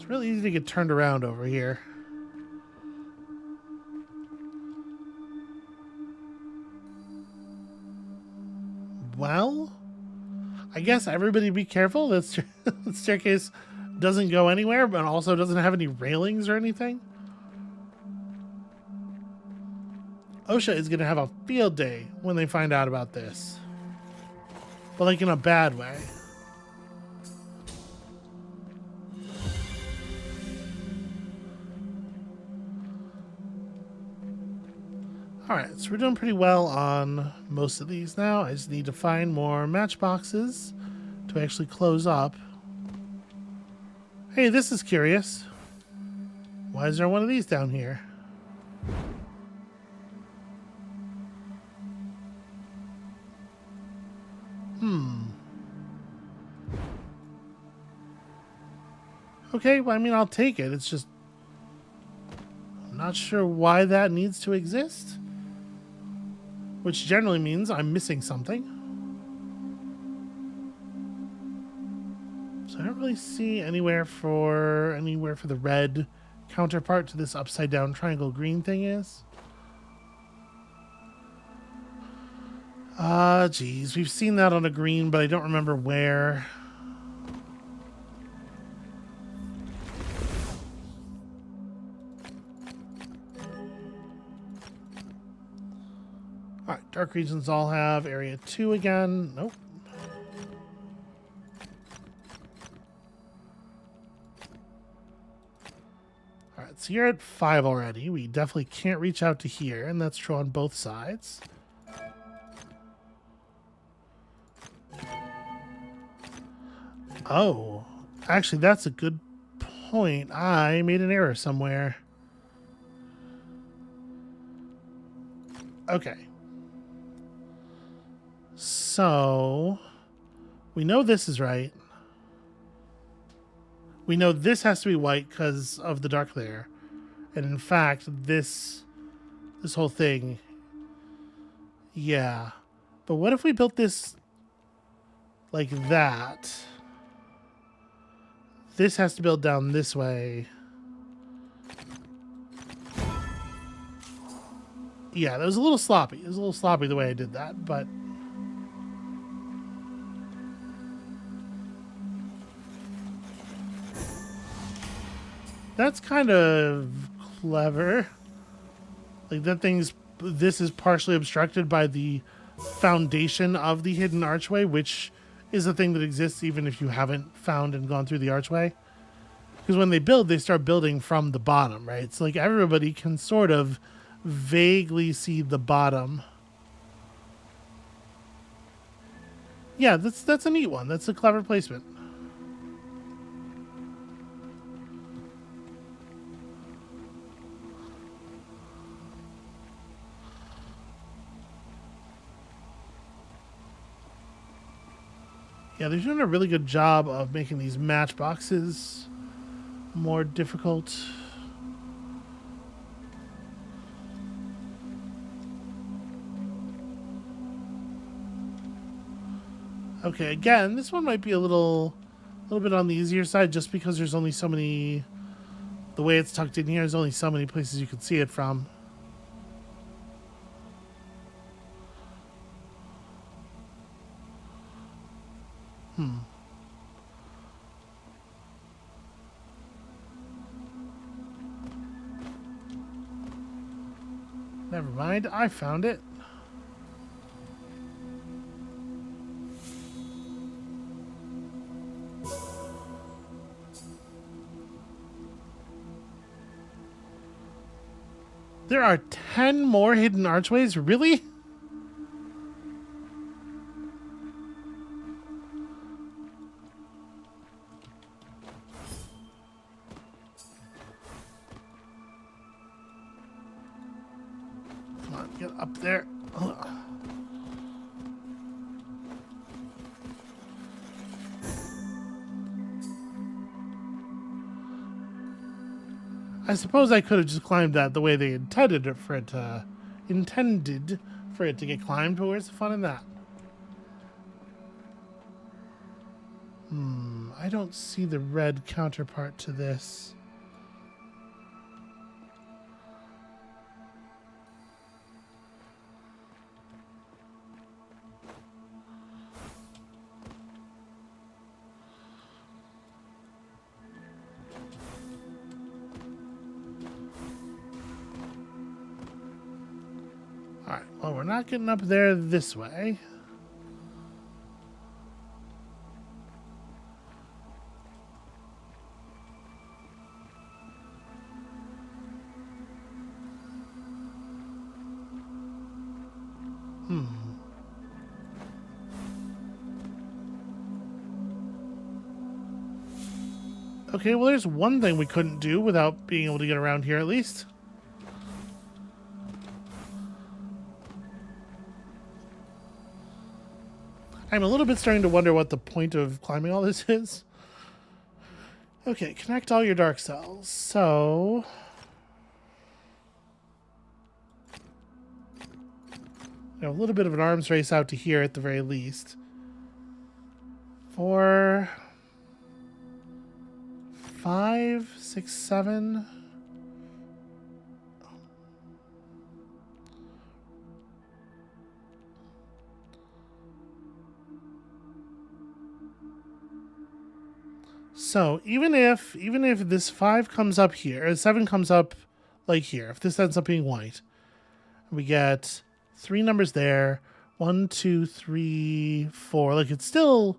It's really easy to get turned around over here. Well, I guess everybody be careful. The staircase doesn't go anywhere, but also doesn't have any railings or anything. OSHA is going to have a field day when they find out about this. But like in a bad way. Alright, so we're doing pretty well on most of these now. I just need to find more matchboxes to actually close up. Hey, this is curious. Why is there one of these down here? Okay, well, I mean, I'll take it. It's just... I'm not sure why that needs to exist. Which generally means I'm missing something. So I don't really see anywhere for the red counterpart to this upside down triangle green thing is. Geez, we've seen that on a green, but I don't remember where. Alright, dark regions all have area 2 again. Nope. Alright, so you're at 5 already. We definitely can't reach out to here, and that's true on both sides. Oh, actually, that's a good point. I made an error somewhere. Okay. So, we know this is right. We know this has to be white because of the dark layer. And in fact, this whole thing, yeah. But what if we built this like that? This has to build down this way. Yeah, that was a little sloppy. It was a little sloppy the way I did that, but... That's kind of clever. Like, this is partially obstructed by the foundation of the hidden archway, which is a thing that exists even if you haven't found and gone through the archway. Because when they build, they start building from the bottom, right? So like everybody can sort of vaguely see the bottom. Yeah, that's a neat one. That's a clever placement. Yeah, they're doing a really good job of making these matchboxes more difficult. Okay, again, this one might be a little bit on the easier side just because there's only so many... The way it's tucked in here, there's only so many places you can see it from. Never mind, I found it. There are 10 more hidden archways? Really? Come on, get up there. Ugh. I suppose I could have just climbed that the way they intended for it to get climbed, but where's the fun in that? I don't see the red counterpart to this. Alright, well, we're not getting up there this way. Okay, well, there's one thing we couldn't do without being able to get around here at least. I'm a little bit starting to wonder what the point of climbing all this is. Okay, connect all your dark cells. So... a little bit of an arms race out to here at the very least. 4, 5, 6, 7. So even if this 5 comes up here, 7 comes up like here, if this ends up being white, we get 3 numbers there. 1, 2, 3, 4. Like it's still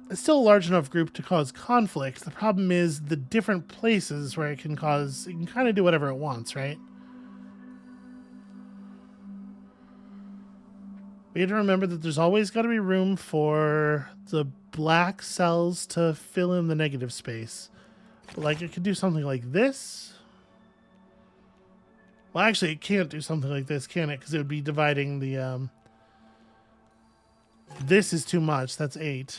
a large enough group to cause conflict. The problem is the different places where it can kind of do whatever it wants, right? We have to remember that there's always got to be room for the black cells to fill in the negative space. But like it could do something like this. Well, actually, it can't do something like this, can it? Because it would be dividing the... This is too much. That's 8.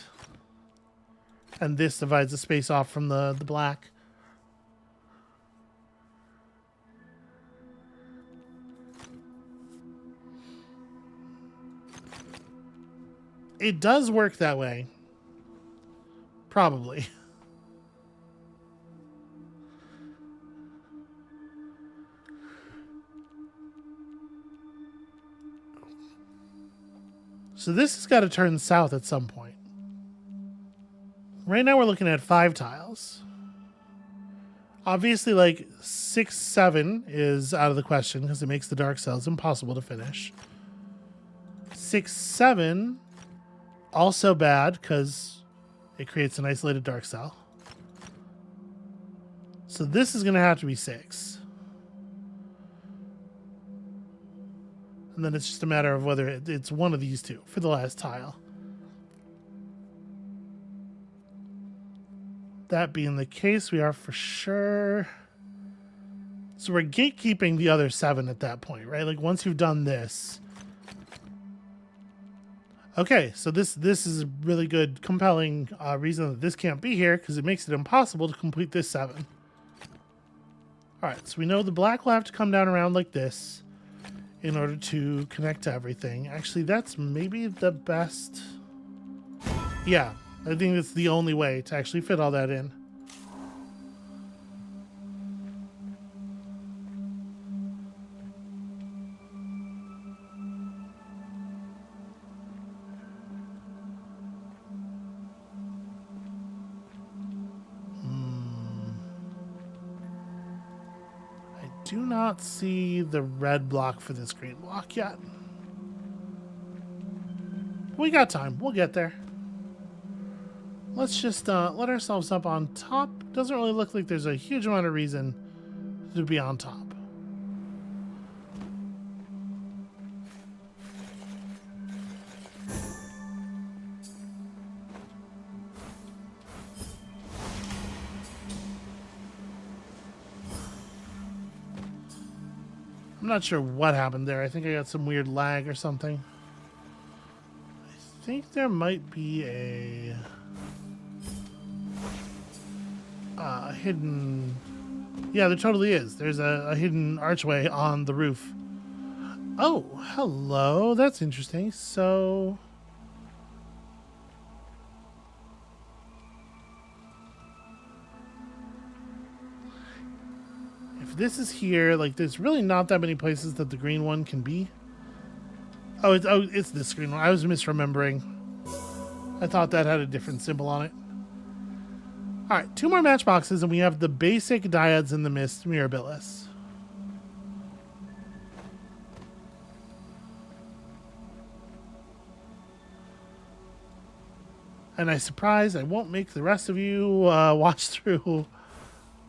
And this divides the space off from the black. It does work that way. Probably. So this has got to turn south at some point. Right now we're looking at 5 tiles. Obviously, like 6, 7 is out of the question because it makes the dark cells impossible to finish. 6, 7, also bad because it creates an isolated dark cell. So this is going to have to be 6. And then it's just a matter of whether it's one of these two for the last tile. That being the case, we are for sure... So we're gatekeeping the other 7 at that point, right? Like once you've done this... Okay, so this is a really good, compelling reason that this can't be here, because it makes it impossible to complete this 7. Alright, so we know the black will have to come down around like this in order to connect to everything. Actually, that's maybe the best... Yeah, I think that's the only way to actually fit all that in. Do not see the red block for this green block yet. We got time. We'll get there. Let's just let ourselves up on top. Doesn't really look like there's a huge amount of reason to be on top. I'm not sure what happened there. I think I got some weird lag or something. I think there might be a hidden... Yeah, there totally is. There's a hidden archway on the roof. Oh, hello. That's interesting. So... this is here. Like, there's really not that many places that the green one can be. Oh, it's this green one. I was misremembering. I thought that had a different symbol on it. All right, 2 more matchboxes, and we have the basic Dyads in the Mist Mirabilis. And I won't make the rest of you watch through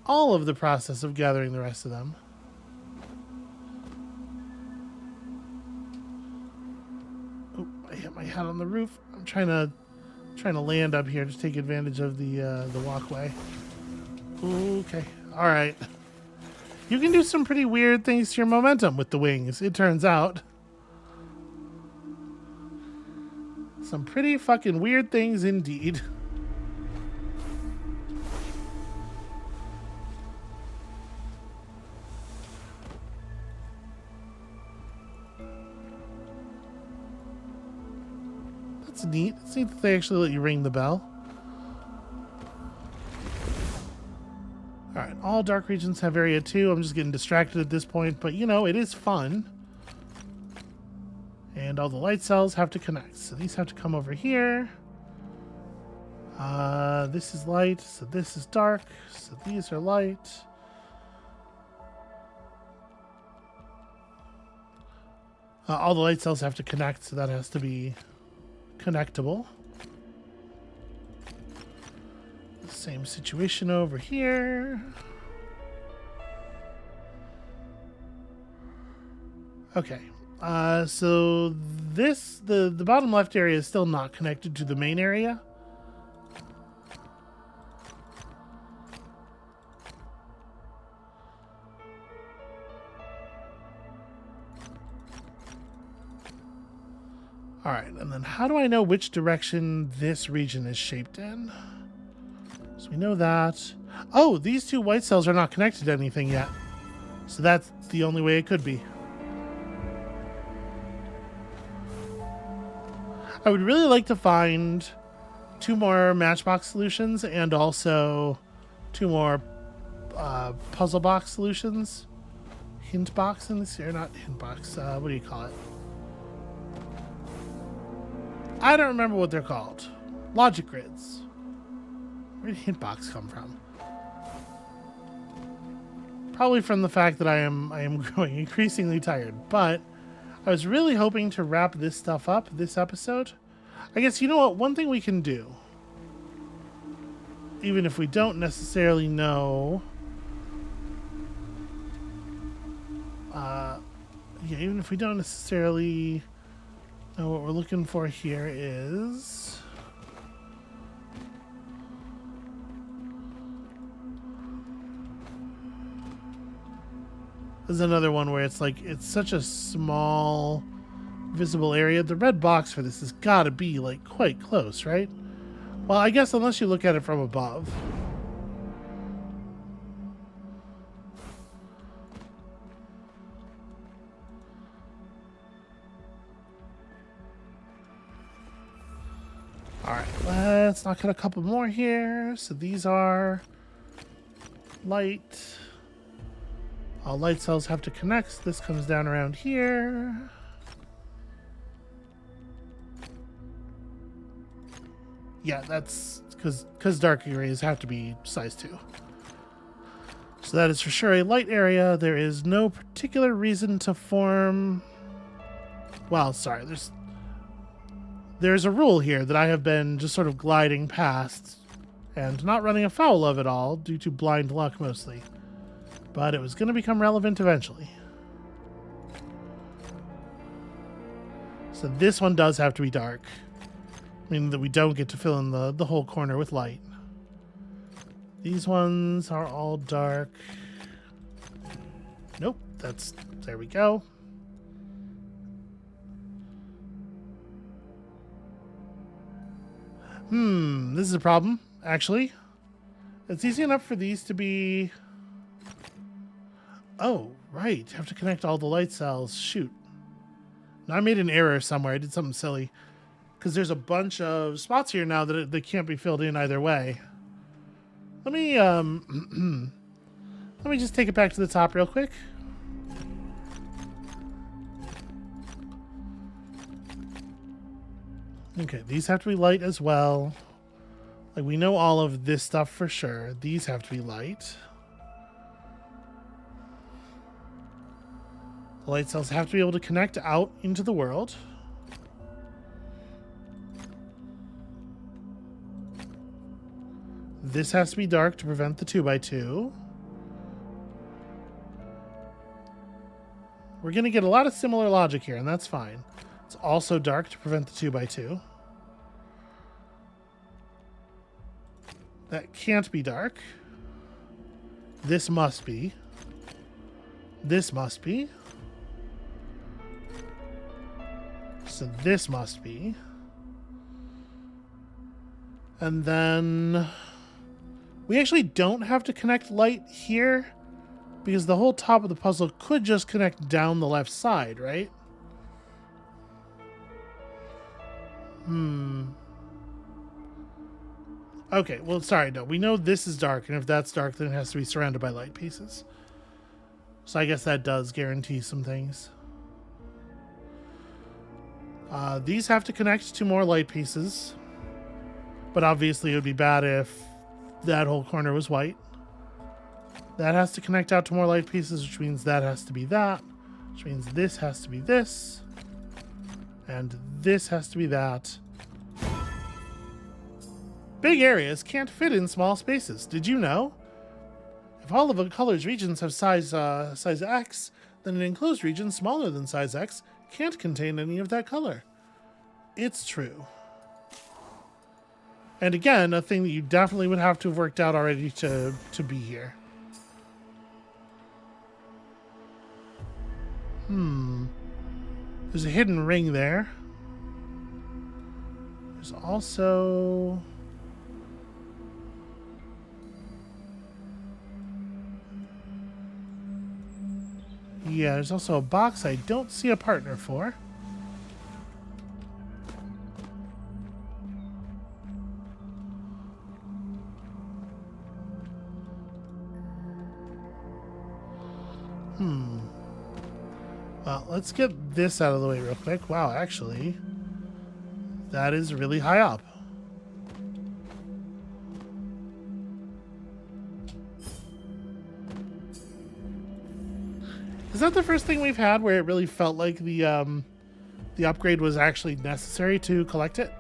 all of the process of gathering the rest of them. Oh, I hit my head on the roof. I'm trying to land up here to take advantage of the walkway. Okay, all right. You can do some pretty weird things to your momentum with the wings, it turns out. Some pretty fucking weird things indeed. That's neat. It's neat that they actually let you ring the bell. Alright, all dark regions have area 2. I'm just getting distracted at this point, but you know, it is fun. And all the light cells have to connect. So these have to come over here. This is light, so this is dark. So these are light. All the light cells have to connect, so that has to be connectable. Same situation over here. Okay. So this, the bottom left area is still not connected to the main area. All right, and then how do I know which direction this region is shaped in? So we know that. Oh, these 2 white cells are not connected to anything yet. So that's the only way it could be. I would really like to find 2 more matchbox solutions and also 2 more puzzle box solutions. Hint box in this, or not hint box, what do you call it? I don't remember what they're called. Logic grids. Where did hint box come from? Probably from the fact that I am growing increasingly tired, but I was really hoping to wrap this stuff up this episode. I guess, you know what, one thing we can do, even if we don't necessarily know, even if we don't necessarily know what we're looking for here is there's another one where it's like, it's such a small visible area. The red box for this has got to be like quite close, right? Well, I guess unless you look at it from above. All right, let's knock out a couple more here. So these are light. All light cells have to connect. This comes down around here. Yeah, that's because dark areas have to be size 2. So that is for sure a light area. There is no particular reason to form... Well, sorry, there's a rule here that I have been just sort of gliding past and not running afoul of at all due to blind luck mostly. But it was going to become relevant eventually. So this one does have to be dark. Meaning that we don't get to fill in the whole corner with light. These ones are all dark. Nope, there we go. This is a problem, actually. It's easy enough for these to be... Oh, right, have to connect all the light cells. Shoot. Now I made an error somewhere. I did something silly. Because there's a bunch of spots here now that they can't be filled in either way. Let me Let me just take it back to the top real quick. Okay, these have to be light as well. Like, we know all of this stuff for sure. These have to be light. The light cells have to be able to connect out into the world. This has to be dark to prevent the 2x2. We're going to get a lot of similar logic here, and that's fine. It's also dark to prevent the 2x2. That can't be dark. This must be. This must be. So this must be. And then we actually don't have to connect light here because the whole top of the puzzle could just connect down the left side, right? Okay, well, sorry, no. We know this is dark, and if that's dark, then it has to be surrounded by light pieces. So I guess that does guarantee some things. These have to connect to more light pieces. But obviously it would be bad if that whole corner was white. That has to connect out to more light pieces, which means that has to be that. Which means this has to be this. And this has to be that. Big areas can't fit in small spaces. Did you know? If all of a color's regions have size X, then an enclosed region smaller than size X can't contain any of that color. It's true. And again, a thing that you definitely would have to have worked out already to be here. There's a hidden ring there. There's also... yeah, there's also a box I don't see a partner for. Well, let's get this out of the way real quick. Wow, actually, that is really high up. Is that the first thing we've had where it really felt like the upgrade was actually necessary to collect it?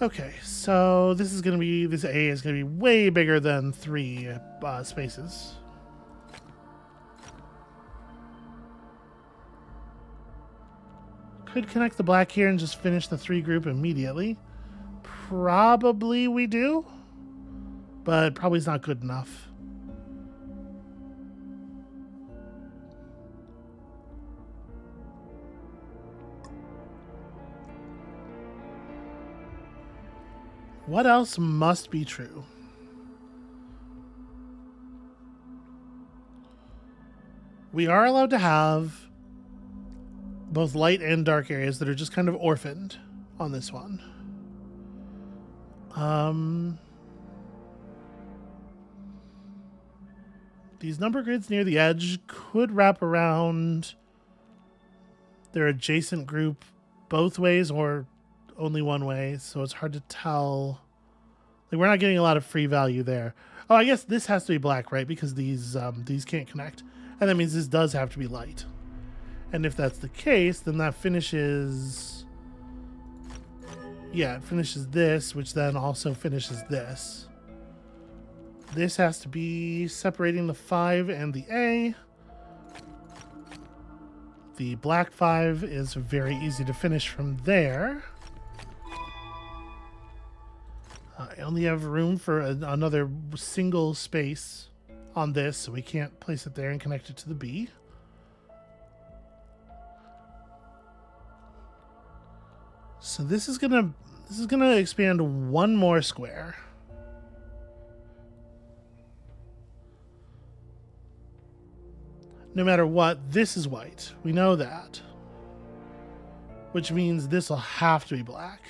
Okay, so this is gonna be, this A is gonna be way bigger than 3 spaces. Could connect the black here and just finish the 3 group immediately. Probably we do, but probably is not good enough. What else must be true? We are allowed to have both light and dark areas that are just kind of orphaned on this one. These number grids near the edge could wrap around their adjacent group both ways or only one way, so it's hard to tell. Like, we're not getting a lot of free value there. Oh, I guess this has to be black, right? Because these can't connect. And that means this does have to be light. And if that's the case, then that finishes... yeah, it finishes this, which then also finishes this. This has to be separating the 5 and the A. The black 5 is very easy to finish from there. I only have room for another single space on this, so we can't place it there and connect it to the B. So this is gonna expand one more square. No matter what, this is white. We know that. Which means this will have to be black.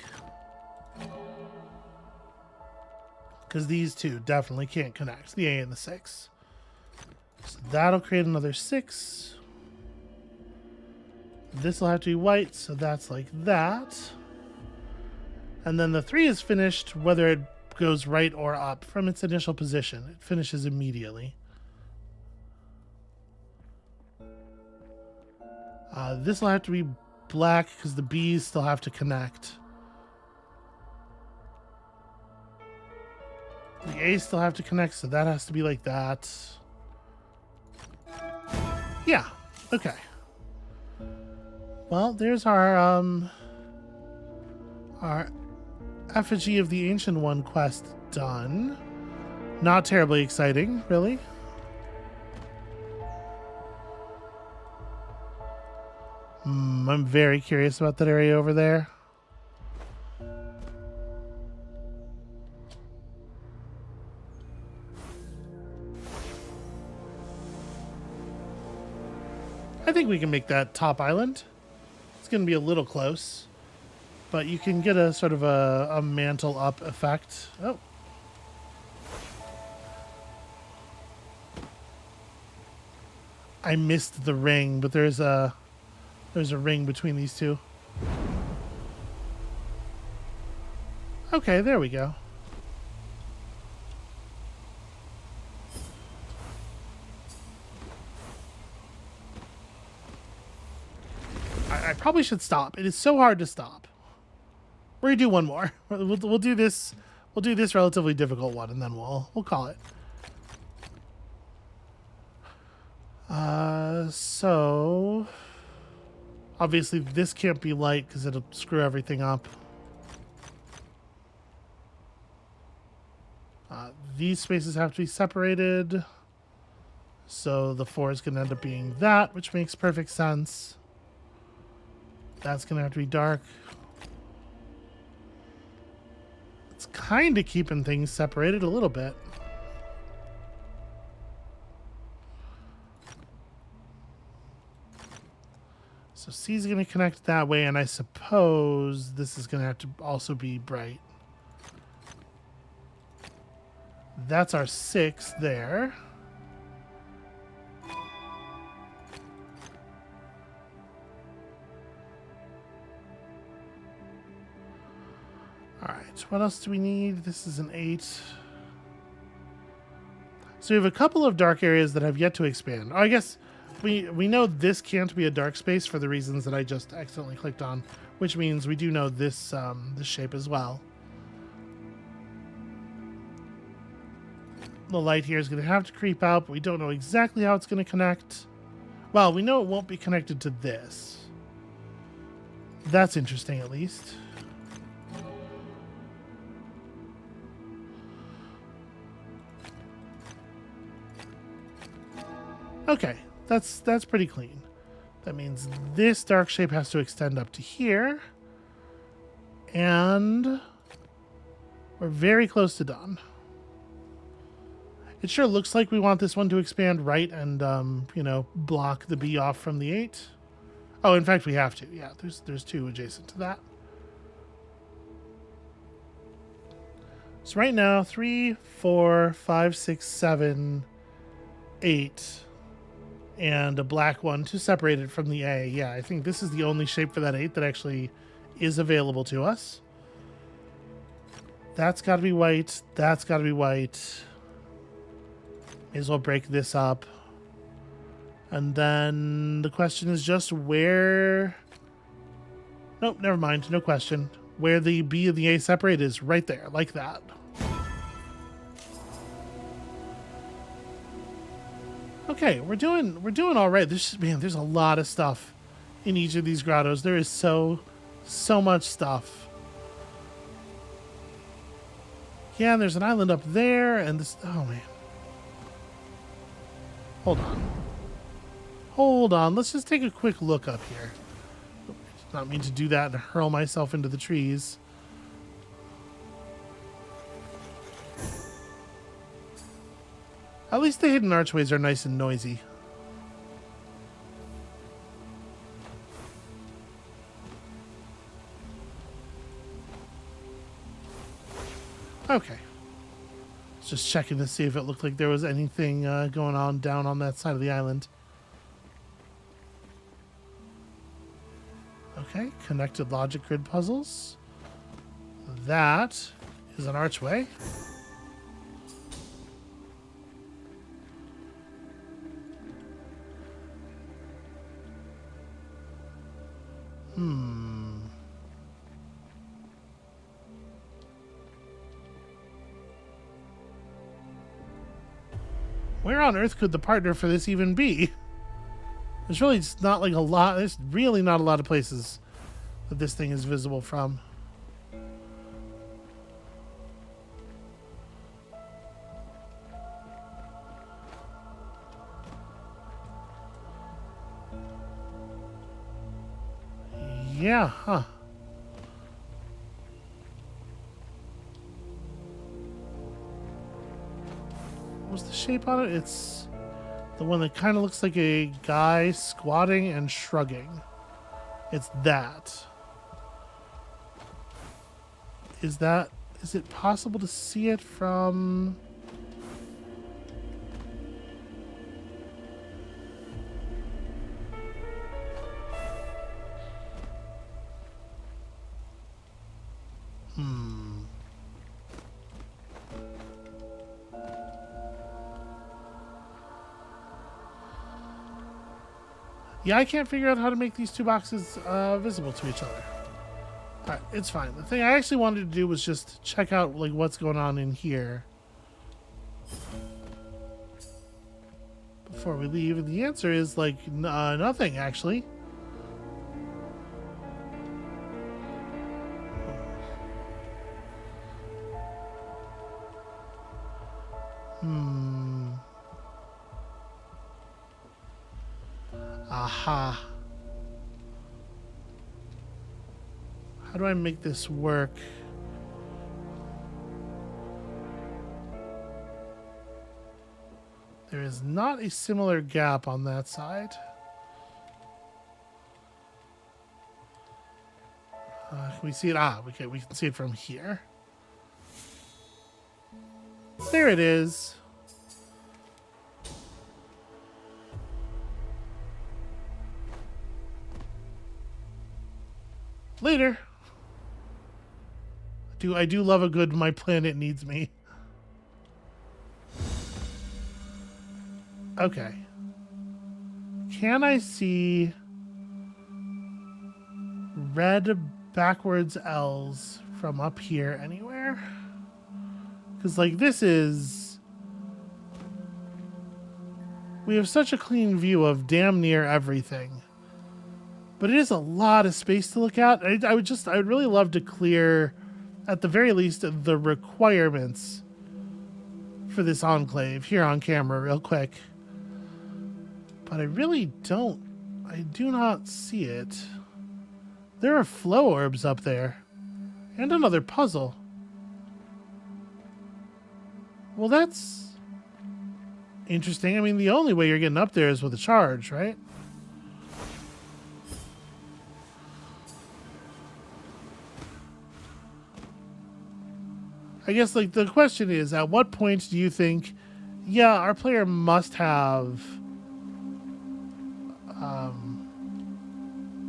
because these two definitely can't connect, the A and the 6. So that'll create another 6. This will have to be white, so that's like that. And then the 3 is finished whether it goes right or up from its initial position. It finishes immediately. This will have to be black because the B's still have to connect. The A's still have to connect, so that has to be like that. Yeah, okay. Well, there's our Effigy of the Ancient One quest done. Not terribly exciting, really. I'm very curious about that area over there. I think we can make that top island. It's going to be a little close, but you can get a sort of a mantle up effect. Oh. I missed the ring, but there's a ring between these two. Okay, there we go. I probably should stop. It is so hard to stop. We're gonna do one more. We'll do this. We'll do this relatively difficult one, and then we'll call it. So obviously this can't be light because it'll screw everything up. These spaces have to be separated. So the 4 is going to end up being that, which makes perfect sense. That's going to have to be dark. It's kind of keeping things separated a little bit. So C is going to connect that way, and I suppose this is going to have to also be bright. That's our 6 there. All right, what else do we need? This is an 8. So we have a couple of dark areas that have yet to expand. Oh, I guess we know this can't be a dark space for the reasons that I just accidentally clicked on, which means we do know this this shape as well. The light here is going to have to creep out, but we don't know exactly how it's going to connect. Well, we know it won't be connected to this. That's interesting, at least. Okay, that's pretty clean. That means this dark shape has to extend up to here. And we're very close to done. It sure looks like we want this one to expand right and, you know, block the B off from the 8. Oh, in fact, we have to. Yeah, there's 2 adjacent to that. So right now, 3, 4, 5, 6, 7, 8, and a black one to separate it from the A. Yeah, I think this is the only shape for that 8 that actually is available to us. That's got to be white. That's got to be white. May as well break this up. And then the question is just where... Nope, never mind. No question. Where the B and the A separate is right there, like that. Okay, we're doing all right. There's a lot of stuff in each of these grottos. There is so much stuff. Yeah, there's an island up there, and this. Oh man. Hold on. Let's just take a quick look up here. I did not mean to do that and hurl myself into the trees. At least the hidden archways are nice and noisy. Okay. Just checking to see if it looked like there was anything going on down on that side of the island. Okay, connected logic grid puzzles. That is an archway. Where on earth could the partner for this even be? There's really just not like a lot. There's really not a lot of places that this thing is visible from. Yeah, huh. What's the shape on it? It's the one that kind of looks like a guy squatting and shrugging. It's that. Is it possible to see it from... Yeah, I can't figure out how to make these two boxes visible to each other. Alright, it's fine. The thing I actually wanted to do was just check out like what's going on in here before we leave, and the answer is like nothing actually. Aha. How do I make this work? There is not a similar gap on that side. Can we see it? Okay, we can see it from here. There it is. Later. I do love a good "my planet needs me." Okay. Can I see red backwards L's from up here anywhere? Because like this is... We have such a clean view of damn near everything. But it is a lot of space to look at. I would really love to clear, at the very least, the requirements for this enclave here on camera real quick. But I really don't. I do not see it. There are flow orbs up there. And another puzzle. Well, that's interesting. I mean, the only way you're getting up there is with a charge, right? I guess, like, the question is, at what point do you think, yeah, our player must have...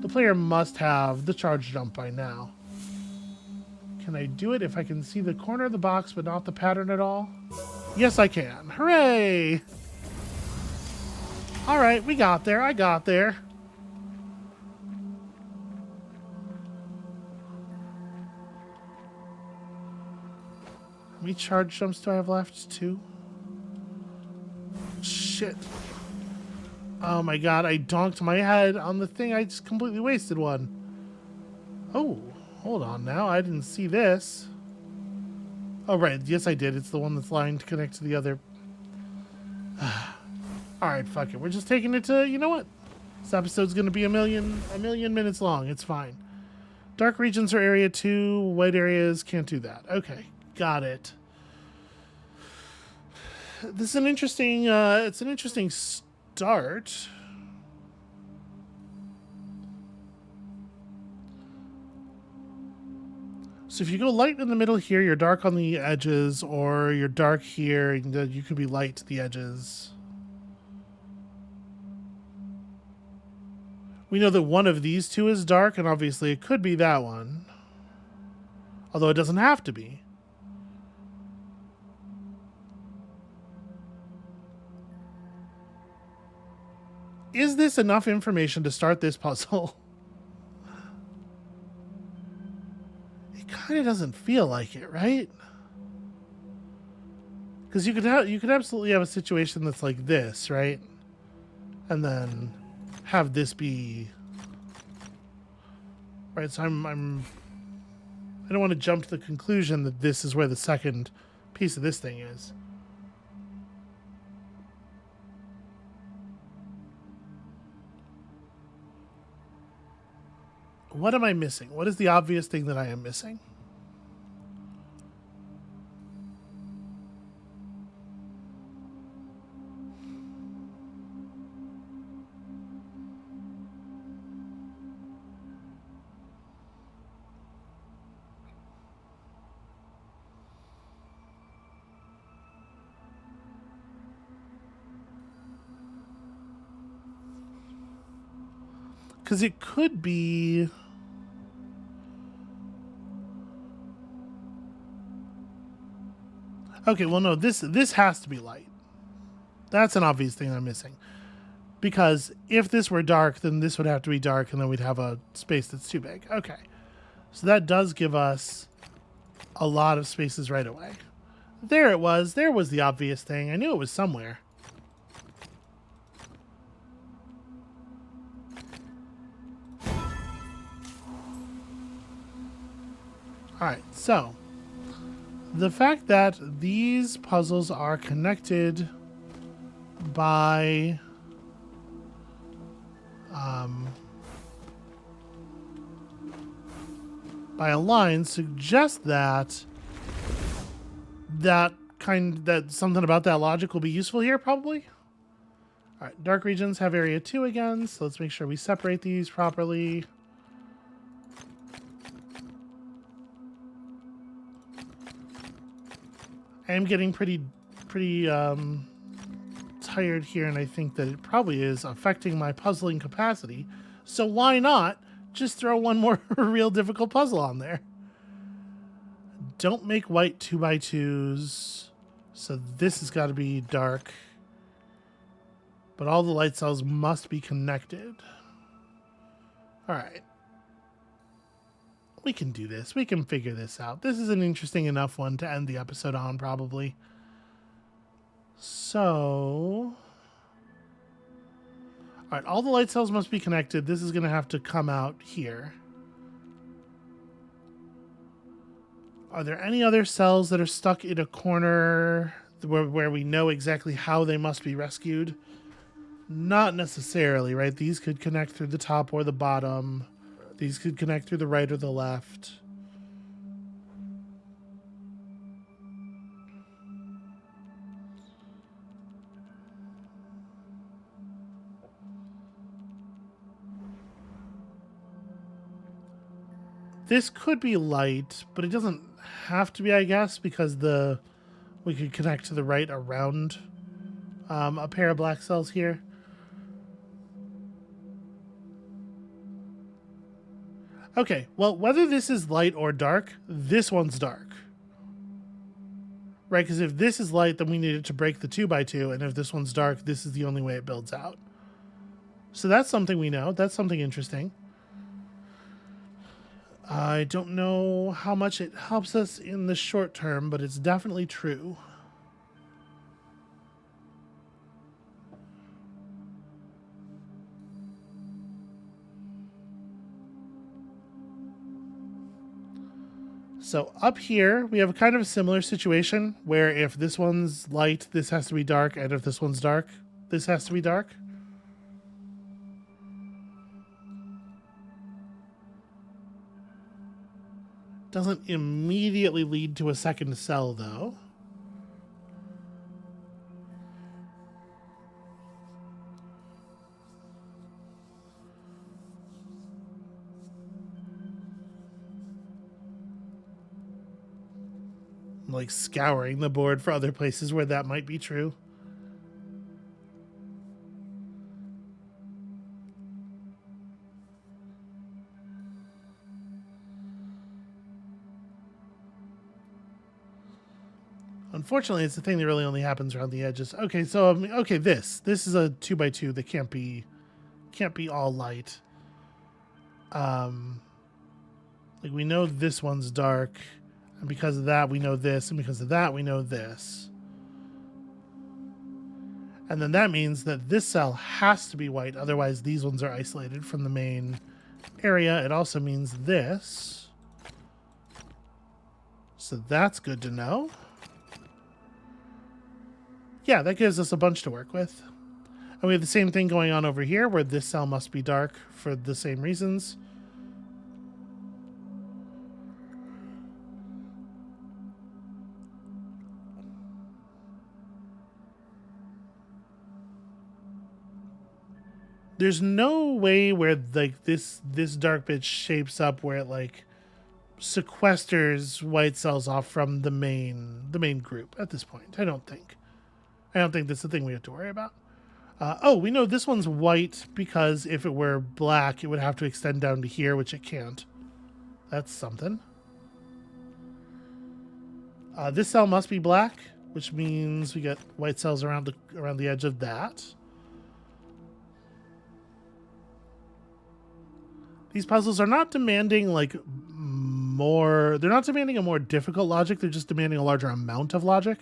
the player must have the charge jump by now. Can I do it if I can see the corner of the box but not the pattern at all? Yes, I can. Hooray! Alright, we got there. I got there. How many charge jumps do I have left? 2? Shit. Oh my god, I donked my head on the thing. I just completely wasted one. Oh, hold on now. I didn't see this. Oh, right. Yes, I did. It's the one that's lying to connect to the other. Alright, fuck it. We're just taking it to... You know what? This episode's going to be a million minutes long. It's fine. Dark regions are area 2. White areas can't do that. Okay. Got it. This is an interesting... it's an interesting start. So if you go light in the middle here, you're dark on the edges, or you're dark here, and you could be light to the edges. We know that one of these two is dark, and obviously it could be that one. Although it doesn't have to be. Is this enough information to start this puzzle? It kind of doesn't feel like it, right? Because you could absolutely have a situation that's like this, right? And then have this be right. So I don't want to jump to the conclusion that this is where the second piece of this thing is. What am I missing? What is the obvious thing that I am missing? Because it could be... Okay, well, no, this has to be light. That's an obvious thing I'm missing. Because if this were dark, then this would have to be dark, and then we'd have a space that's too big. Okay. So that does give us a lot of spaces right away. There it was. There was the obvious thing. I knew it was somewhere. Alright, so the fact that these puzzles are connected by a line suggests that something about that logic will be useful here, probably. All right, dark regions have area 2 again, so let's make sure we separate these properly. I am getting pretty tired here, and I think that it probably is affecting my puzzling capacity. So why not just throw one more real difficult puzzle on there? Don't make white 2x2s. So this has got to be dark. But all the light cells must be connected. All right. We can do this. We can figure this out. This is an interesting enough one to end the episode on, probably. So... all right, all the light cells must be connected. This is going to have to come out here. Are there any other cells that are stuck in a corner where we know exactly how they must be rescued? Not necessarily, right? These could connect through the top or the bottom. These could connect through the right or the left. This could be light, but it doesn't have to be, I guess, because we could connect to the right around a pair of black cells here. Okay, well, whether this is light or dark, this one's dark. Right, because if this is light, then we need it to break the 2x2, and if this one's dark, this is the only way it builds out. So that's something we know. That's something interesting. I don't know how much it helps us in the short term, but it's definitely true. So up here, we have kind of a similar situation where if this one's light, this has to be dark, and if this one's dark, this has to be dark. Doesn't immediately lead to a second cell, though. I'm like scouring the board for other places where that might be true. Unfortunately, it's the thing that really only happens around the edges. Okay, so okay, this is a 2x2 that can't be all light. Like we know this one's dark, and because of that we know this, and because of that we know this. And then that means that this cell has to be white, otherwise these ones are isolated from the main area. It also means this. So that's good to know. Yeah, that gives us a bunch to work with. And we have the same thing going on over here, where this cell must be dark for the same reasons. There's no way where like this dark bit shapes up where it like sequesters white cells off from the main group at this point. I don't think that's the thing we have to worry about. Oh, we know this one's white because if it were black, it would have to extend down to here, which it can't. That's something. This cell must be black, which means we got white cells around the edge of that. These puzzles are not demanding like more. They're not demanding a more difficult logic. They're just demanding a larger amount of logic.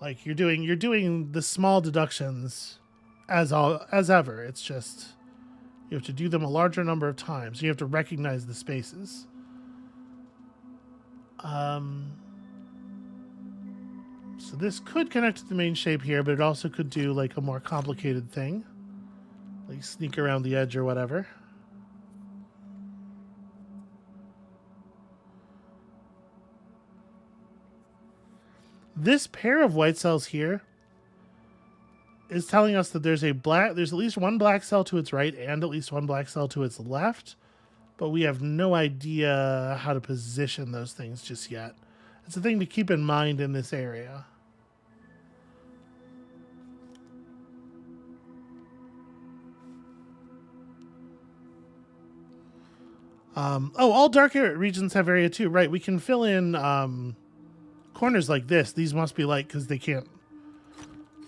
Like you're doing the small deductions as ever. It's just you have to do them a larger number of times. You have to recognize the spaces. So this could connect to the main shape here, but it also could do like a more complicated thing. Like sneak around the edge or whatever. This pair of white cells here is telling us that there's at least one black cell to its right and at least one black cell to its left, but we have no idea how to position those things just yet. It's a thing to keep in mind in this area. All dark regions have area too, right? We can fill in corners like this. These must be light because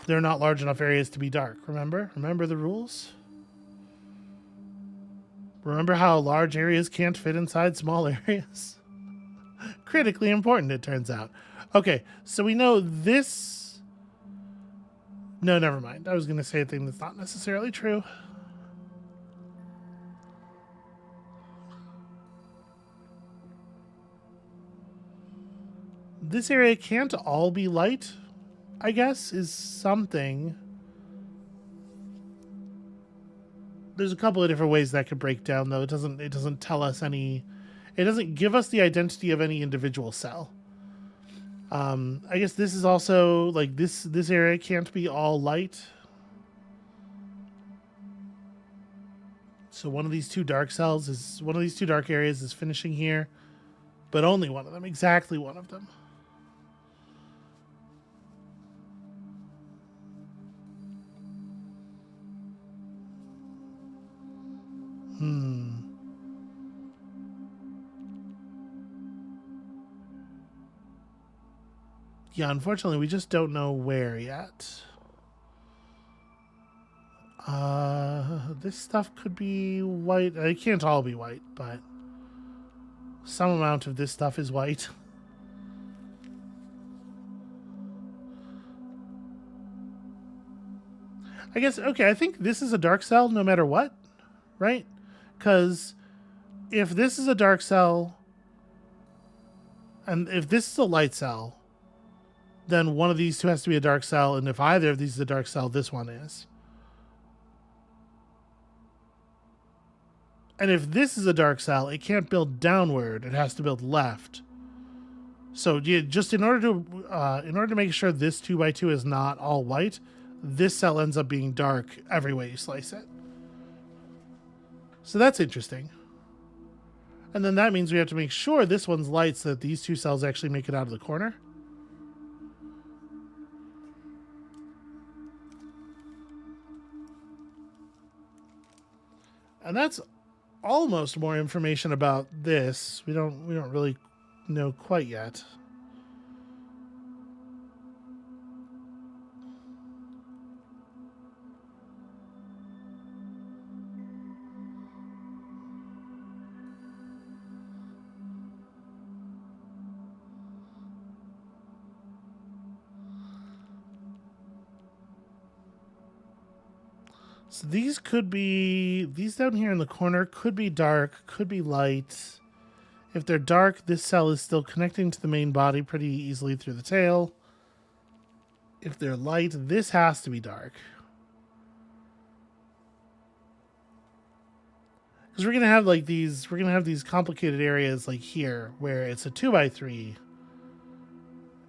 they're not large enough areas to be dark. Remember the rules? Remember how large areas can't fit inside small areas? Critically important, it turns out. Okay, so we know this. No, never mind. I was going to say a thing that's not necessarily true. This area can't all be light, I guess, is something. There's a couple of different ways that could break down, though. It doesn't tell us any. It doesn't give us the identity of any individual cell. I guess this is also like this area can't be all light. So one of these two dark areas is finishing here, but only one of them, exactly one of them. Yeah, unfortunately, we just don't know where yet. This stuff could be white. It can't all be white, but some amount of this stuff is white. I guess, okay, I think this is a dark cell no matter what, right? Because if this is a dark cell, and if this is a light cell, then one of these two has to be a dark cell, and if either of these is a dark cell, this one is. And if this is a dark cell, it can't build downward; it has to build left. So, just in order to make sure this 2x2 is not all white, this cell ends up being dark every way you slice it. So that's interesting. And then that means we have to make sure this one's light so that these two cells actually make it out of the corner. And that's almost more information about this. We don't really know quite yet. So these could be, these down here in the corner could be dark, could be light. If they're dark, this cell is still connecting to the main body pretty easily through the tail. If they're light, this has to be dark. Because we're going to have like these, we're going to have these complicated areas like here where it's a 2x3.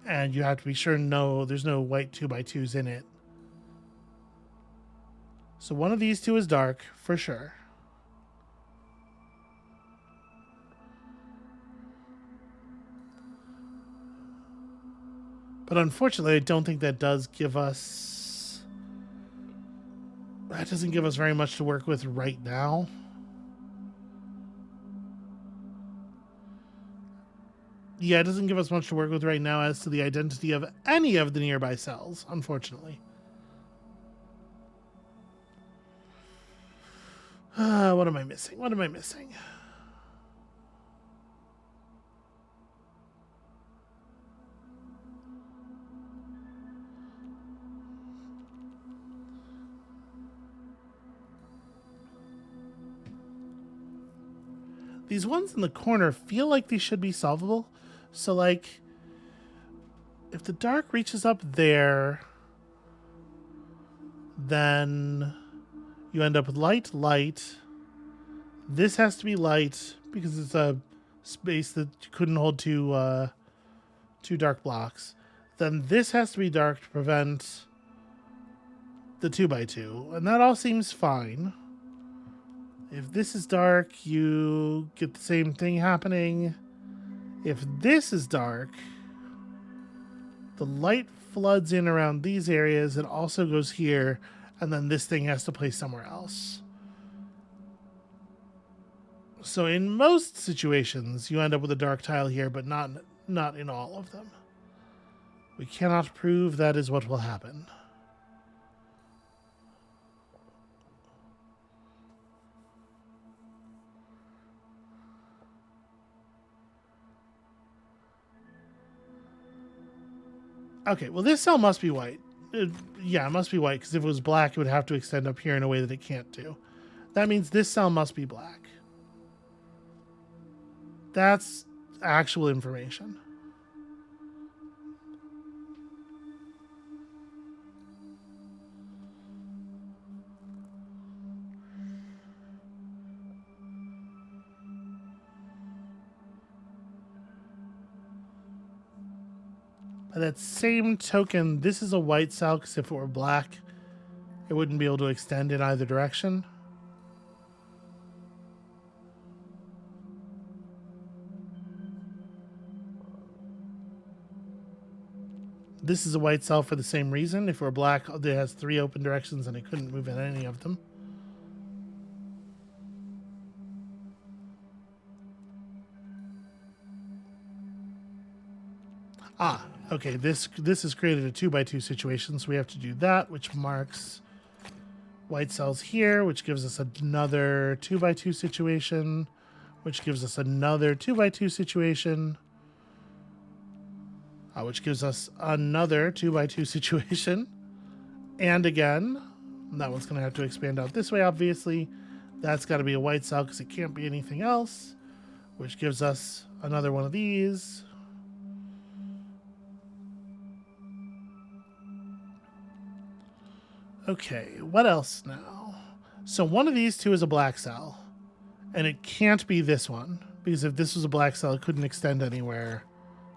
And you have to be sure there's no white 2x2s in it. So one of these two is dark, for sure. But unfortunately, I don't think that does give us... That doesn't give us very much to work with right now. Yeah, it doesn't give us much to work with right now as to the identity of any of the nearby cells, unfortunately. What am I missing? What am I missing? These ones in the corner feel like they should be solvable. So, like, if the dark reaches up there, then you end up with light, light. This has to be light because it's a space that couldn't hold two dark blocks. Then this has to be dark to prevent the 2x2. And that all seems fine. If this is dark, you get the same thing happening. If this is dark, the light floods in around these areas. It also goes here, and then this thing has to play somewhere else. So in most situations, you end up with a dark tile here, but not in all of them. We cannot prove that is what will happen. Okay, well, this cell must be white. Yeah, it must be white, because if it was black, it would have to extend up here in a way that it can't do. That means this cell must be black. That's actual information. By that same token, this is a white cell, because if it were black, it wouldn't be able to extend in either direction. This is a white cell for the same reason. If it were black, it has 3 open directions and it couldn't move in any of them. Ah, okay, this has created a 2x2 situation, so we have to do that, which marks white cells here, which gives us another 2x2 situation, which gives us another 2x2 situation, which gives us another 2x2 situation. And again, that one's going to have to expand out this way, obviously. That's got to be a white cell because it can't be anything else, which gives us another one of these. Okay, what else now? So one of these two is a black cell, and it can't be this one, because if this was a black cell, it couldn't extend anywhere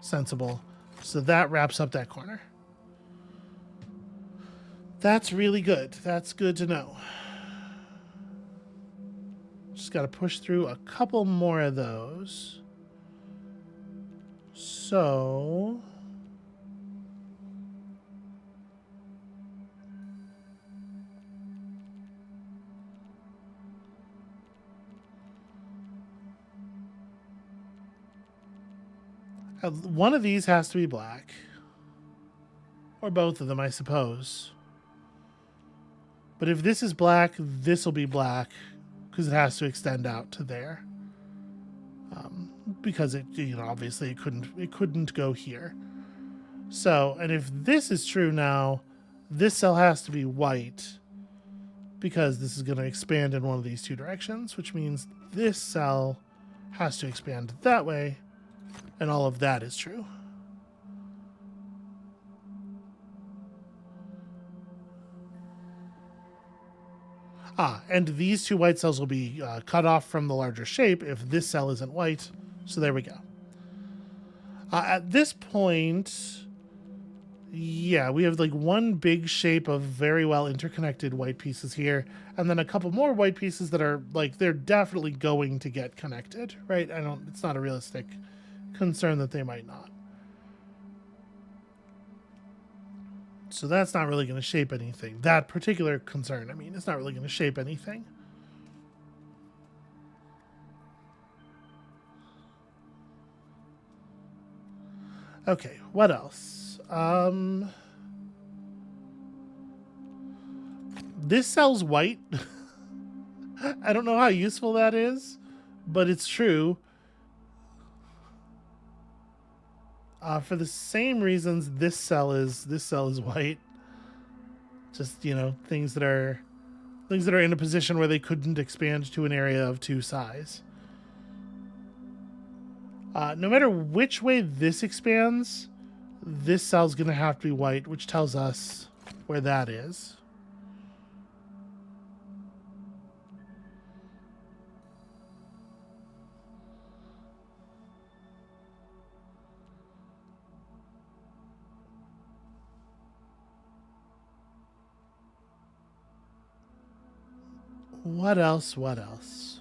sensible. So that wraps up that corner. That's really good. That's good to know. Just got to push through a couple more of those. So... one of these has to be black. Or both of them, I suppose. But if this is black, this will be black because it has to extend out to there. Because it, obviously it couldn't go here. So, and if this is true now, this cell has to be white because this is going to expand in one of these two directions, which means this cell has to expand that way, and all of that is true. And these two white cells will be cut off from the larger shape if this cell isn't white. So there we go. At this point, yeah, we have like one big shape of very well interconnected white pieces here, and then a couple more white pieces that are like, they're definitely going to get connected, right? It's not a realistic concern that they might not. So that's not really going to shape anything. That particular concern, I mean, it's not really going to shape anything. Okay, what else? This cell's white. I don't know how useful that is, but it's true. For the same reasons this cell is white. Just, things that are in a position where they couldn't expand to an area of 2 size. No matter which way this expands, this cell's going to have to be white, which tells us where that is. What else? What else?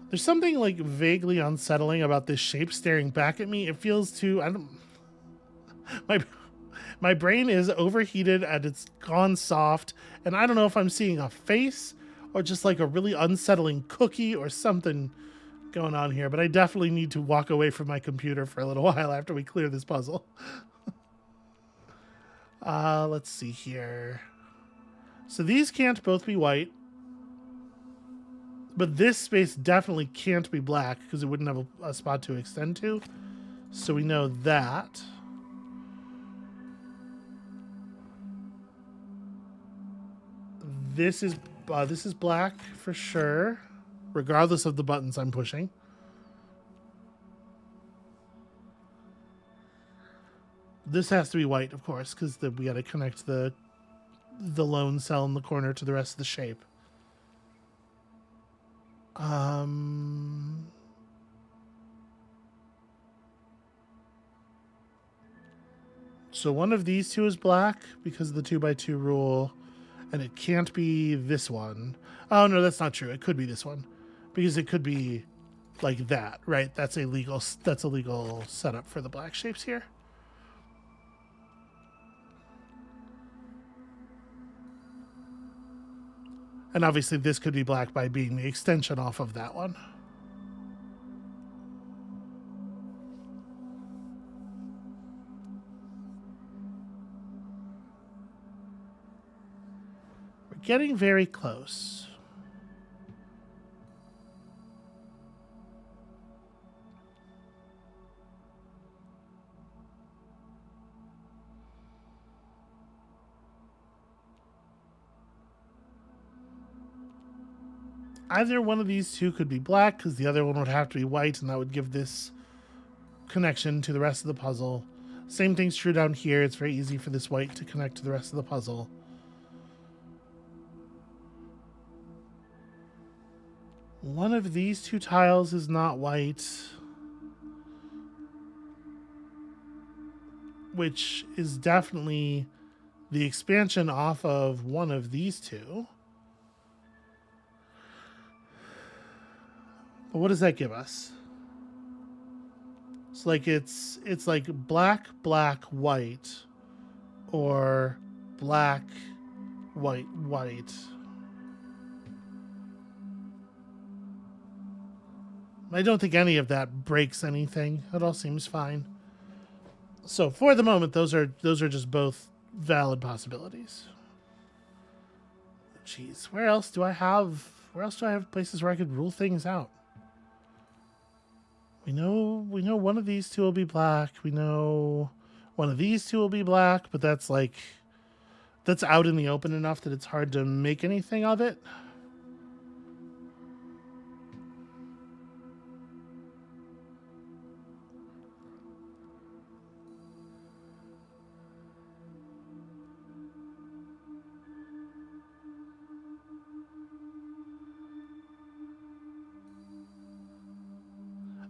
There's something like vaguely unsettling about this shape staring back at me. It feels too... My brain is overheated and it's gone soft, and I don't know if I'm seeing a face or just like a really unsettling cookie or something going on here, but I definitely need to walk away from my computer for a little while after we clear this puzzle. Let's see here. So these can't both be white. But this space definitely can't be black because it wouldn't have a spot to extend to. So we know that. This is black for sure, regardless of the buttons I'm pushing. This has to be white, of course, because we got to connect the lone cell in the corner to the rest of the shape. So one of these two is black because of the 2x2 rule, and it can't be this one. Oh no, that's not true. It could be this one because it could be like that, right? That's a legal setup for the black shapes here. And obviously this could be black by being the extension off of that one. We're getting very close. Either one of these two could be black because the other one would have to be white, and that would give this connection to the rest of the puzzle. Same thing's true down here. It's very easy for this white to connect to the rest of the puzzle. One of these two tiles is not white, which is definitely the expansion off of one of these two. But what does that give us? It's like it's like black, black, white, or black, white, white. I don't think any of that breaks anything. It all seems fine. So for the moment, those are just both valid possibilities. Jeez, where else do I have places where I could rule things out? We know one of these two will be black. We know one of these two will be black, but that's out in the open enough that it's hard to make anything of it.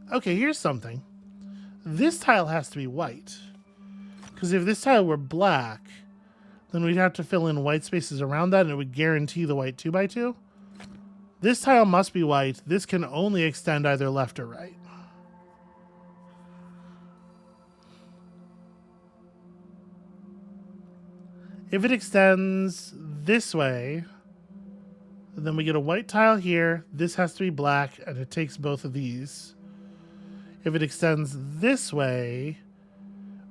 Okay, here's something. This tile has to be white. Because if this tile were black, then we'd have to fill in white spaces around that, and it would guarantee the white 2x2. This tile must be white. This can only extend either left or right. If it extends this way, then we get a white tile here. This has to be black, and it takes both of these. If it extends this way,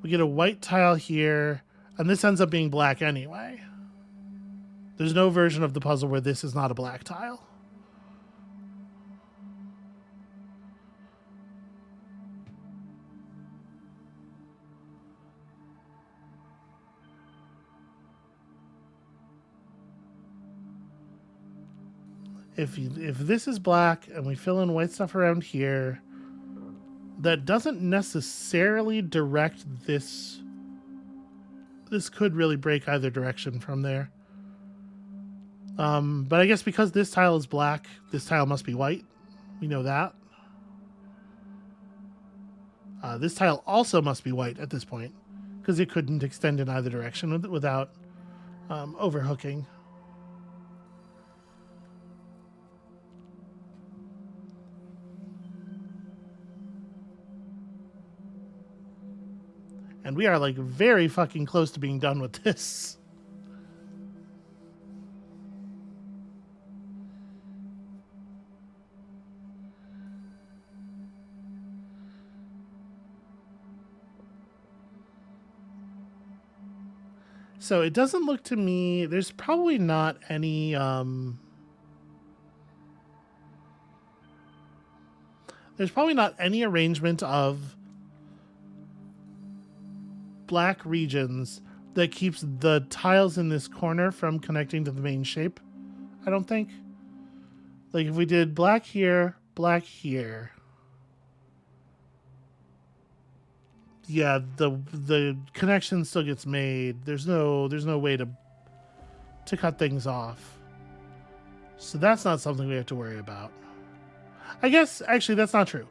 we get a white tile here, and this ends up being black anyway. There's no version of the puzzle where this is not a black tile. If this is black and we fill in white stuff around here, that doesn't necessarily direct this. This could really break either direction from there. But I guess because this tile is black, this tile must be white. We know that. This tile also must be white at this point, because it couldn't extend in either direction without overhooking. And we are like very fucking close to being done with this. So it doesn't look to me, there's probably not any there's probably not any arrangement of black regions that keeps the tiles in this corner from connecting to the main shape. I don't think. Like if we did black here, yeah, the connection still gets made. There's no way to cut things off. So that's not something we have to worry about. I guess actually that's not true.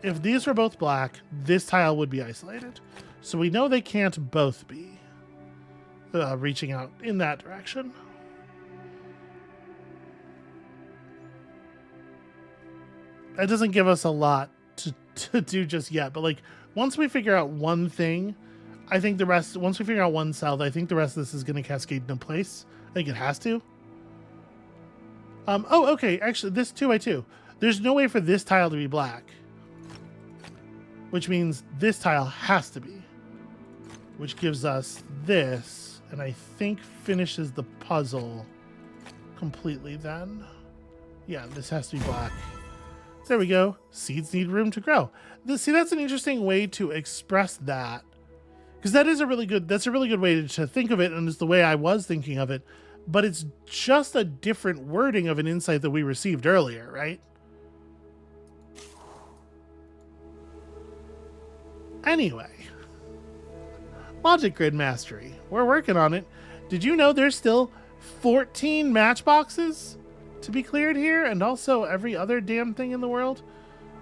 If these were both black, this tile would be isolated. So we know they can't both be reaching out in that direction. That doesn't give us a lot to do just yet. But like once we figure out one thing, I think the rest, once we figure out one cell, I think the rest of this is going to cascade into place. I think it has to. Oh, okay. Actually, this 2x2. There's no way for this tile to be black. Which means this tile has to be. Which gives us this, and I think finishes the puzzle completely then. Yeah, this has to be black. There we go. Seeds need room to grow. See, that's an interesting way to express that. Because that is that's a really good way to think of it, and it's the way I was thinking of it. But it's just a different wording of an insight that we received earlier, right? Anyway, Logic Grid Mastery. We're working on it. Did you know there's still 14 matchboxes to be cleared here? And also every other damn thing in the world?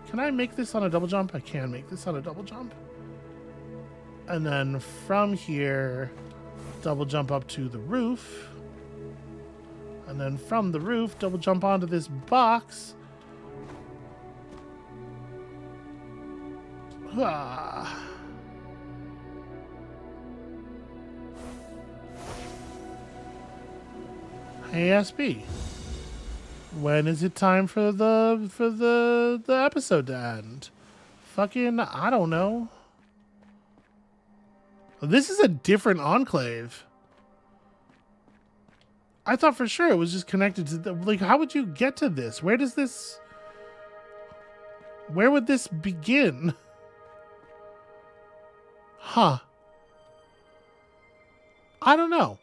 Can I make this on a double jump? I can make this on a double jump. And then from here, double jump up to the roof. And then from the roof, double jump onto this box. Ah. Hey, SB. When is it time for the episode to end? Fucking, I don't know. This is a different enclave. I thought for sure it was just connected to the, like, how would you get to this? Where would this begin? Huh. I don't know.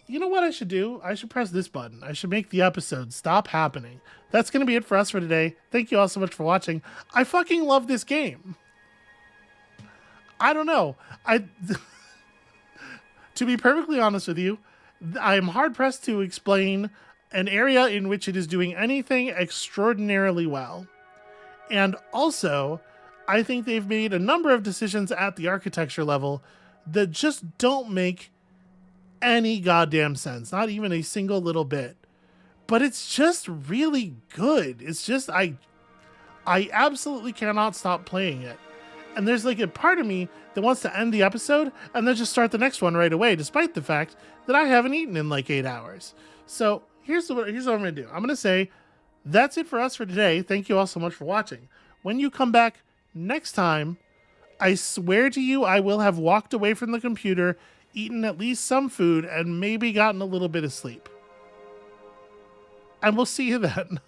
You know what I should do? I should press this button. I should make the episode stop happening. That's going to be it for us for today. Thank you all so much for watching. I fucking love this game. I don't know. To be perfectly honest with you, I am hard-pressed to explain an area in which it is doing anything extraordinarily well. And also, I think they've made a number of decisions at the architecture level that just don't make any goddamn sense. Not even a single little bit. But it's just really good. It's just, I absolutely cannot stop playing it. And there's like a part of me that wants to end the episode and then just start the next one right away, despite the fact that I haven't eaten in like 8 hours. So here's what I'm going to do. I'm going to say that's it for us for today. Thank you all so much for watching. When you come back next time, I swear to you, I will have walked away from the computer, eaten at least some food, and maybe gotten a little bit of sleep. And we'll see you then.